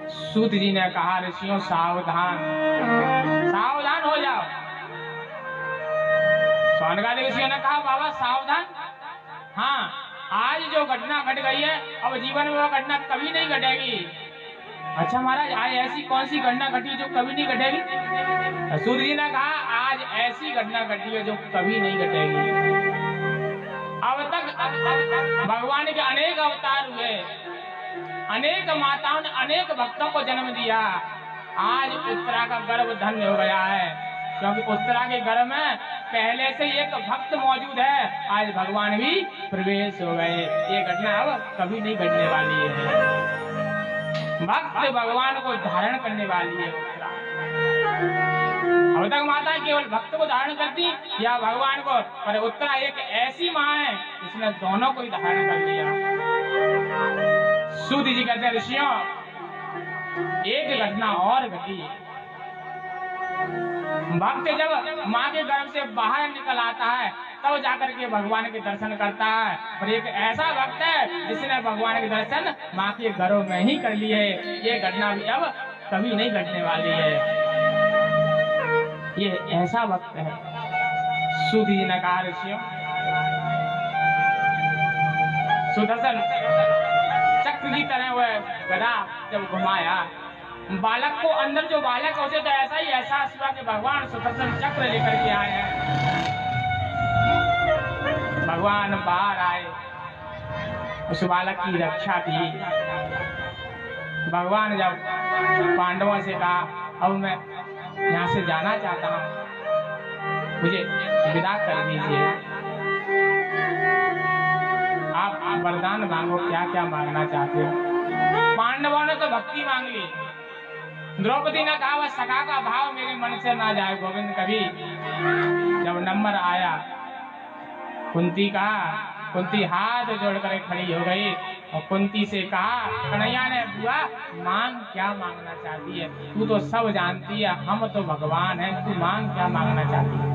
सूत जी ने कहा, ऋषियों सावधान सावधान हो जाओ। सौनकादि ऋषियों ने कहा, बाबा सावधान? हाँ, आज जो घटना घट गई है अब जीवन में वह घटना कभी नहीं घटेगी। अच्छा महाराज, आज ऐसी कौन सी घटना घटी जो कभी नहीं घटेगी? सूर्य जी ने कहा, आज ऐसी घटना घटी है जो कभी नहीं घटेगी। अब तक भगवान के अनेक अवतार हुए, अनेक माताओं ने अनेक भक्तों को जन्म दिया, आज उत्तरा का गर्भ धन्य हो गया है। क्योंकि उत्तरा के घर में पहले से एक भक्त मौजूद है। आज भगवान भी प्रवेश हो गए। ये घटना अब कभी नहीं घटने वाली है। भक्त भगवान को धारण करने वाली है उत्तरा। अब तक माता केवल भक्त को धारण करती या भगवान को, पर उत्तरा एक ऐसी माँ है जिसने दोनों को ही धारण कर लिया। सूत जी कहते हैं, ऋषियों एक घटना और घटी। भक्त जब माँ के गर्भ से बाहर निकल आता है तब जाकर के भगवान के दर्शन करता है। और एक ऐसा भक्त है जिसने भगवान के दर्शन माँ के घरों में ही कर लिए। ये घटना भी अब कभी नहीं घटने वाली है। ये ऐसा वक्त है। सूत जी ने कहा, ऋषियों सुदर्शन चक्र की तरह वह गदा जब घुमाया, बालक को अंदर जो बालक है उसे तो ऐसा ही एहसास हुआ कि भगवान सुदर्शन चक्र लेकर के आए हैं। भगवान बाहर आए, उस बालक की रक्षा की। भगवान जब पांडवों से कहा, अब मैं यहाँ से जाना चाहता हूँ, मुझे विदा कर दीजिए। आप वरदान मांगो, क्या क्या मांगना चाहते हो। पांडवों ने तो भक्ति मांग ली। द्रौपदी ने कहा, वह सखा का भाव मेरे मन से ना जाए गोविंद कभी। जब नंबर आया कुंती हाथ जोड़कर खड़ी हो गई और कुंती से कहा, कन्हैया ने, बुआ मांग क्या मांगना चाहती है, तू तो सब जानती है, हम तो भगवान हैं, तू मांग क्या मांगना चाहती है।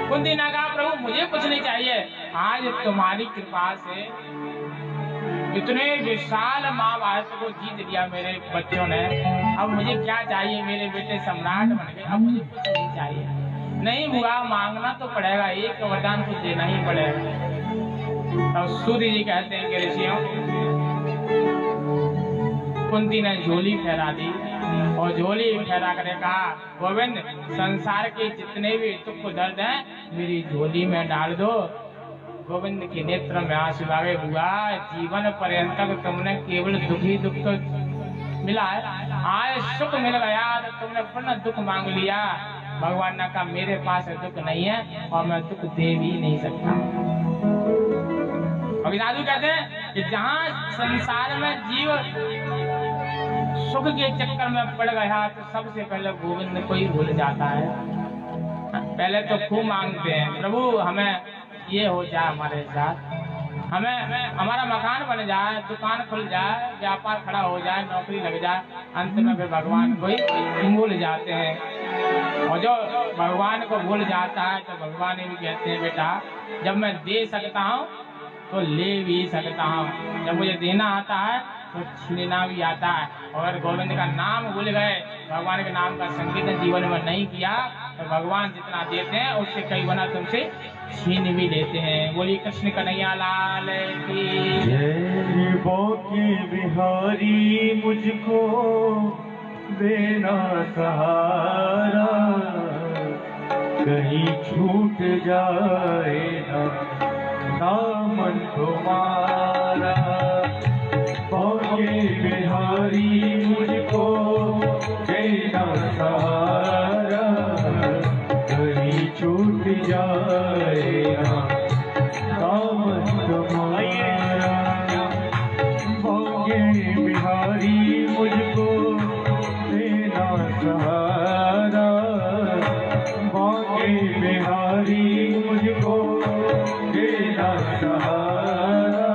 कुंती ने कहा, प्रभु मुझे कुछ नहीं चाहिए, आज तुम्हारी कृपा से इतने विशाल महाभारत को जीत लिया मेरे बच्चों ने, अब मुझे क्या चाहिए, मेरे बेटे सम्राट बन गए, अब मुझे कुछ नहीं चाहिए। नहीं बुआ, मांगना तो पड़ेगा, एक वरदान तो देना ही पड़ेगा। और सूर्य जी कहते हैं कि ऋषियों, कुंती ने झोली फहरा दी और झोली फहरा कर कहा, गोविंद संसार के जितने भी दुख दर्द हैं मेरी झोली में डाल दो। गोविंद के नेत्र में आंसू आ गए। बुआ जीवन पर्यंत तक तुमने केवल दुख ही दुख तो मिला है, आज सुख मिल गया तो तुमने पूर्ण दुख मांग लिया। भगवान ने कहा, मेरे पास दुख नहीं है और मैं दुख दे भी नहीं सकता। अभी साधु कहते हैं कि जहाँ संसार में जीव सुख के चक्कर में पड़ गया तो सबसे पहले गोविंद को ही भूल जाता है। पहले तो खूब मांगते हैं, प्रभु हमें ये हो जाए, हमारे साथ हमें हमारा मकान बन जाए, दुकान खुल जाए, व्यापार खड़ा हो जाए, नौकरी लग जाए। अंत में फिर भगवान को ही भूल जाते हैं। और जो भगवान को भूल जाता है तो भगवान भी कहते हैं, बेटा जब मैं दे सकता हूँ तो ले भी सकता हूँ, जब मुझे देना आता है तो छीनना भी आता है। और गोविंद का नाम भूल गए, भगवान के नाम का संकीर्तन जीवन में नहीं किया तो भगवान जितना देते हैं उससे कई गुना तुमसे छीन भी लेते हैं। बोली कृष्ण कन्हैया लाल की जय। बांके बिहारी मुझको देना सहारा, कहीं छूट जाए ना दामन तुम्हारा। बांके बिहारी मुझको देना सहारा, कहीं छूट जाए ना दामन तुम्हारा। बांके बिहारी मुझको देना सहारा, बांके बिहारी मुझको देना सहारा,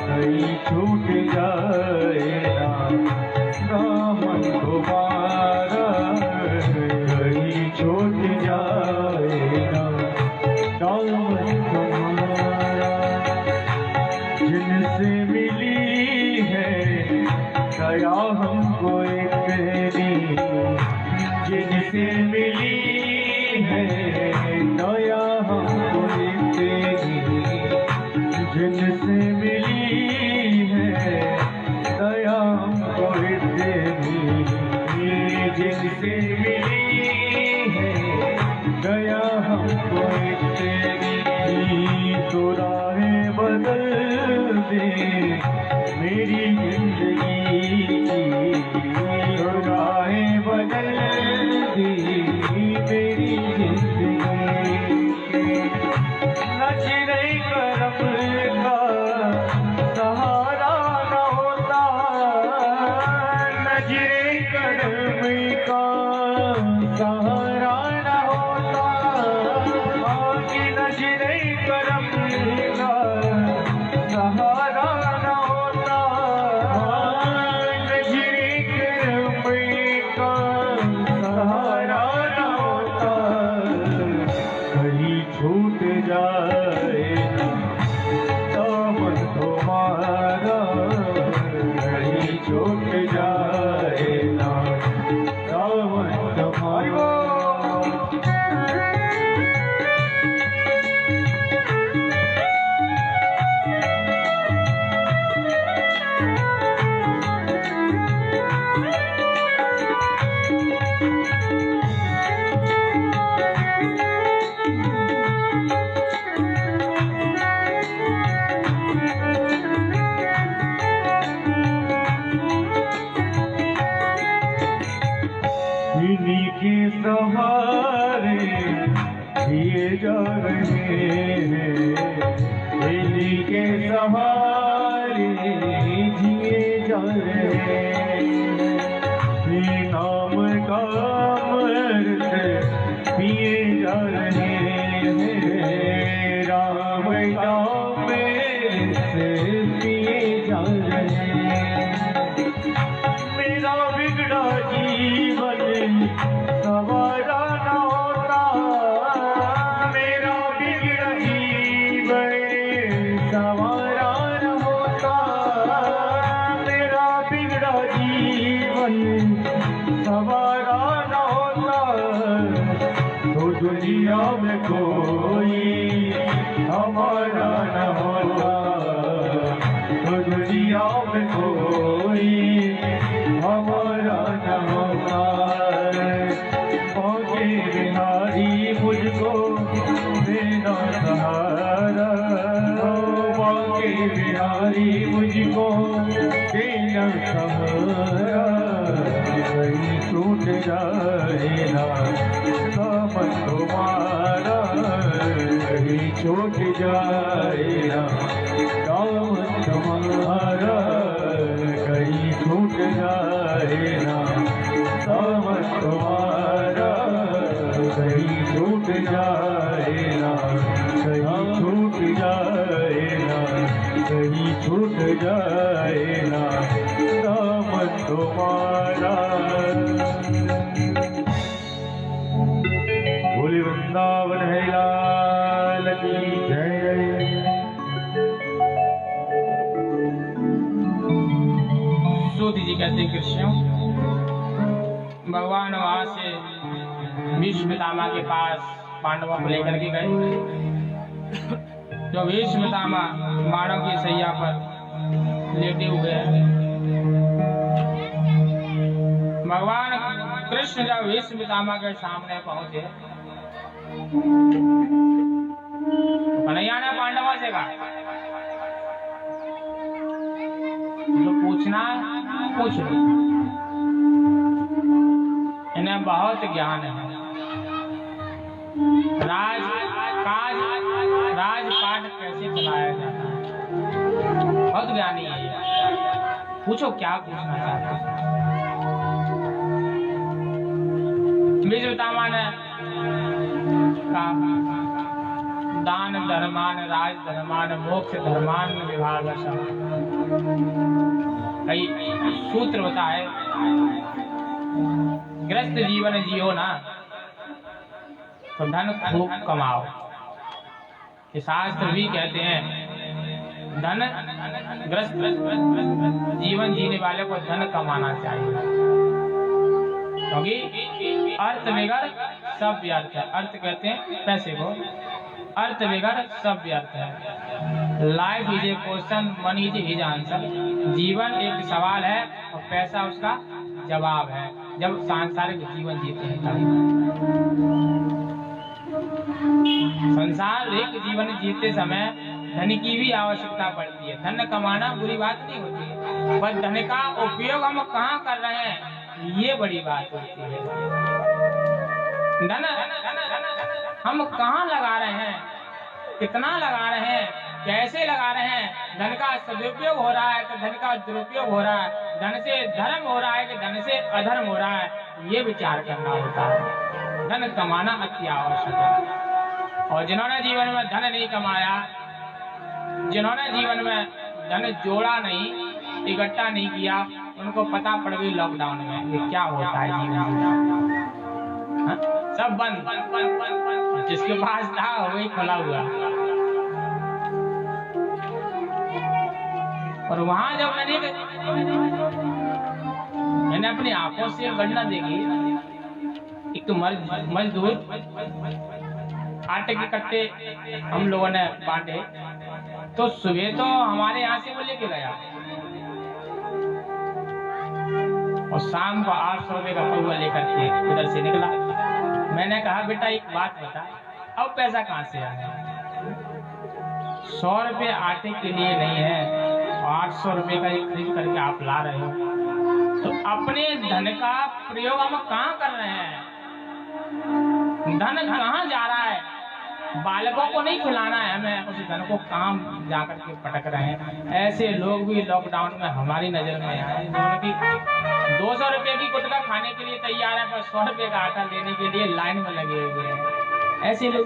कहीं छूट जाए ना दामन तुम्हारा, कहीं छूट जाए ना दामन तुम्हारा। जिनसे मिली है दया हमको इतनी, जिनसे मिली है दया हमको इतनी, जिनसे मिली है दया हमको इतनी, जिनसे मिली है जिए जा रहे हैं, इन्हीं के सहारे जिए जा रहे हैं। ये नाम का अमृत पिए जा रहे हैं, राम नाम से पिए जा रहे हैं। मेरा बिगड़ा जीवन सवारा न होता, मेरा बिगड़ा जीवन सवारा न होता, मेरा बिगड़ा जीवन सवारा न होता, तो दुनिया में कोई हमारा न होता, तो दुनिया में कोई हमारा न होता। मौके बिहारी मुझको देना सहारा, मौके बिहारी मुझको देना सहारा, कहीं छूट जाए ना दामन तुम्हारा, कहीं छूट जाए ना दामन तुम्हारा, कहीं छूट जाए ना दामन तुम्हारा, कहीं छूट जाए ना, कहीं छूट जाए ना, कहीं छूट जाए ना दामन तुम्हारा। बोले वृंदावन है लाल की जय। सूत जी कहते हैं कृष्ण, भगवान वहां से भीष्म पितामह के पास पांडवों को लेकर के गए। जो भीष्म पितामह मानव की सैया पर लेटे हुए हैं, भगवान कृष्ण जब भीष्म पितामह के सामने पहुंचे तो कन्हैया ने पांडवों से कहा, जो पूछना पूछ लो, इन्हें बहुत ज्ञान है। राजपाट कैसे चलाया जाता है, बहुत ज्ञानी है ये। पूछो क्या पूछना चाहते हो। भीष्म पितामह ने कहा, दान धर्मान राज धर्मान मोक्ष धर्मान विभाग। कई सूत्र होता है, ग्रस्त जीवन जियो ना तो धन खूब कमाओ। ये शास्त्र भी कहते हैं धन ग्रस्त जीवन जीने वाले को धन कमाना चाहिए, क्योंकि अर्थ बगैर सब व्यर्थ है। अर्थ कहते हैं पैसे को, अर्थ बगैर सब व्यर्थ है। Life is a question, money is his answer. जीवन एक सवाल है और पैसा उसका जवाब है, जब सांसारिक जीवन जीते हैं तभी। संसारिक जीवन जीते समय धन की भी आवश्यकता पड़ती है। धन कमाना बुरी बात नहीं होती है, पर धन का उपयोग हम कहाँ कर रहे हैं ये बड़ी बात होती है। धन हम कहाँ लगा रहे हैं, कितना लगा रहे हैं, कैसे लगा रहे हैं। धन का सदुपयोग हो रहा है कि धन का दुरुपयोग हो रहा है, धन से धर्म हो रहा है कि धन से अधर्म हो रहा है, ये विचार करना होता है। धन कमाना अति आवश्यक है। और जिन्होंने जीवन में धन नहीं कमाया, जिन्होंने जीवन में धन जोड़ा नहीं, इकट्ठा नहीं किया, उनको पता पड़ गई लॉकडाउन में ये क्या होता है जीवन में। सब बंद, जिसके पास था वही खुला हुआ। और वहां जब मैंने अपनी आंखों से गणना देखी, एक तो मजदूर आटे के कट्टे हम लोगों ने बांटे, तो सुबह तो हमारे यहाँ से वो लेके गया और शाम को 800 रुपये का पौवा लेकर के उधर से निकला। मैंने कहा बेटा एक बात बता, अब पैसा कहाँ से आया? 100 रुपये आटे के लिए नहीं है, 800 रुपये का खरीद करके आप ला रहे हो, तो अपने धन का प्रयोग हम कहाँ कर रहे हैं? धन कहाँ जा रहा है? बालकों को नहीं खिलाना है, हमें उस धन को काम जाकर के पटक रहे हैं। ऐसे लोग भी लॉकडाउन में हमारी नजर में आए, जिन्होंने कि 200 रुपए की गुटखा खाने के लिए तैयार है, पर 100 रुपए का आटा लेने के लिए लाइन में लगे हुए हैं। ऐसे लोग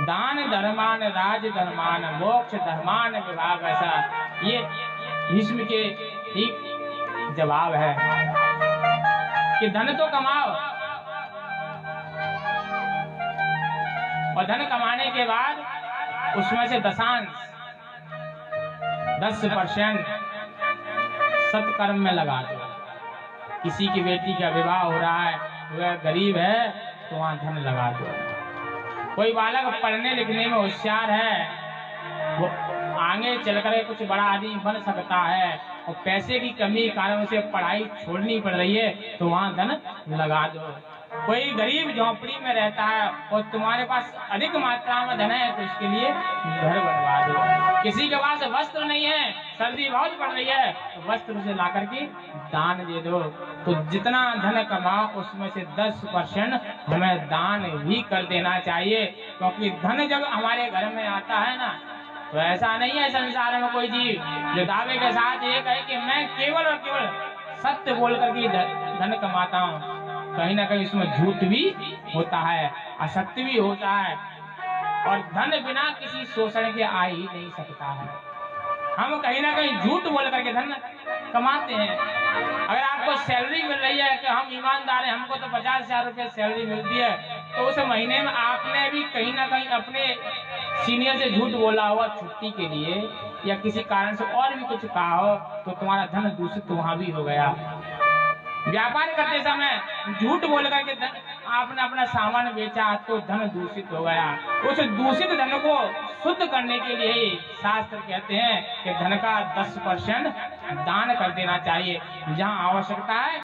दान धर्मान राज धर्मान मोक्ष धर्मान विभाग, ऐसा ये भीष्म के ठीक जवाब है कि धन तो कमाओ, और धन कमाने के बाद उसमें से दशांश 10% सत्कर्म में लगा दो। किसी की बेटी का विवाह हो रहा है, वह गरीब है, तो वहां धन लगा दो। कोई बालक पढ़ने लिखने में होशियार है, वो आगे चलकर कुछ बड़ा आदमी बन सकता है, और पैसे की कमी के कारण उसे पढ़ाई छोड़नी पड़ रही है, तो वहां धन लगा दो। कोई गरीब झोंपड़ी में रहता है और तुम्हारे पास अधिक मात्रा में धन है, तो उसके लिए घर बनवा दो। किसी के पास वस्त्र नहीं है, सर्दी बहुत पड़ रही है, तो वस्त्र उसे ला करके दान दे दो। तो जितना धन कमाओ उसमें से 10% हमें दान भी कर देना चाहिए, क्योंकि धन जब हमारे घर में आता है ना, तो ऐसा नहीं है संसार में कोई जीव जो दावे के साथ ये कहे कि मैं केवल और केवल सत्य बोल करके धन कमाता हूँ। कहीं ना कहीं उसमें झूठ भी होता है, असत्य भी होता है, और धन बिना किसी शोषण के आ ही नहीं सकता है। हम कहीं ना कहीं झूठ बोल करके धन कमाते हैं। अगर आपको सैलरी मिल रही है कि हम ईमानदार हैं, हमको तो 50,000 रुपये सैलरी मिलती है, तो उस महीने में आपने भी कहीं ना कहीं अपने सीनियर से झूठ बोला होगा छुट्टी के लिए, या किसी कारण से और भी कुछ कहा हो, तो तुम्हारा धन दूषित वहां भी हो गया। व्यापार करते समय झूठ बोल करके आपने अपना सामान बेचा, तो धन दूषित हो गया। उस दूषित धन को शुद्ध करने के लिए ही शास्त्र कहते हैं कि धन का 10% दान कर देना चाहिए। जहाँ आवश्यकता है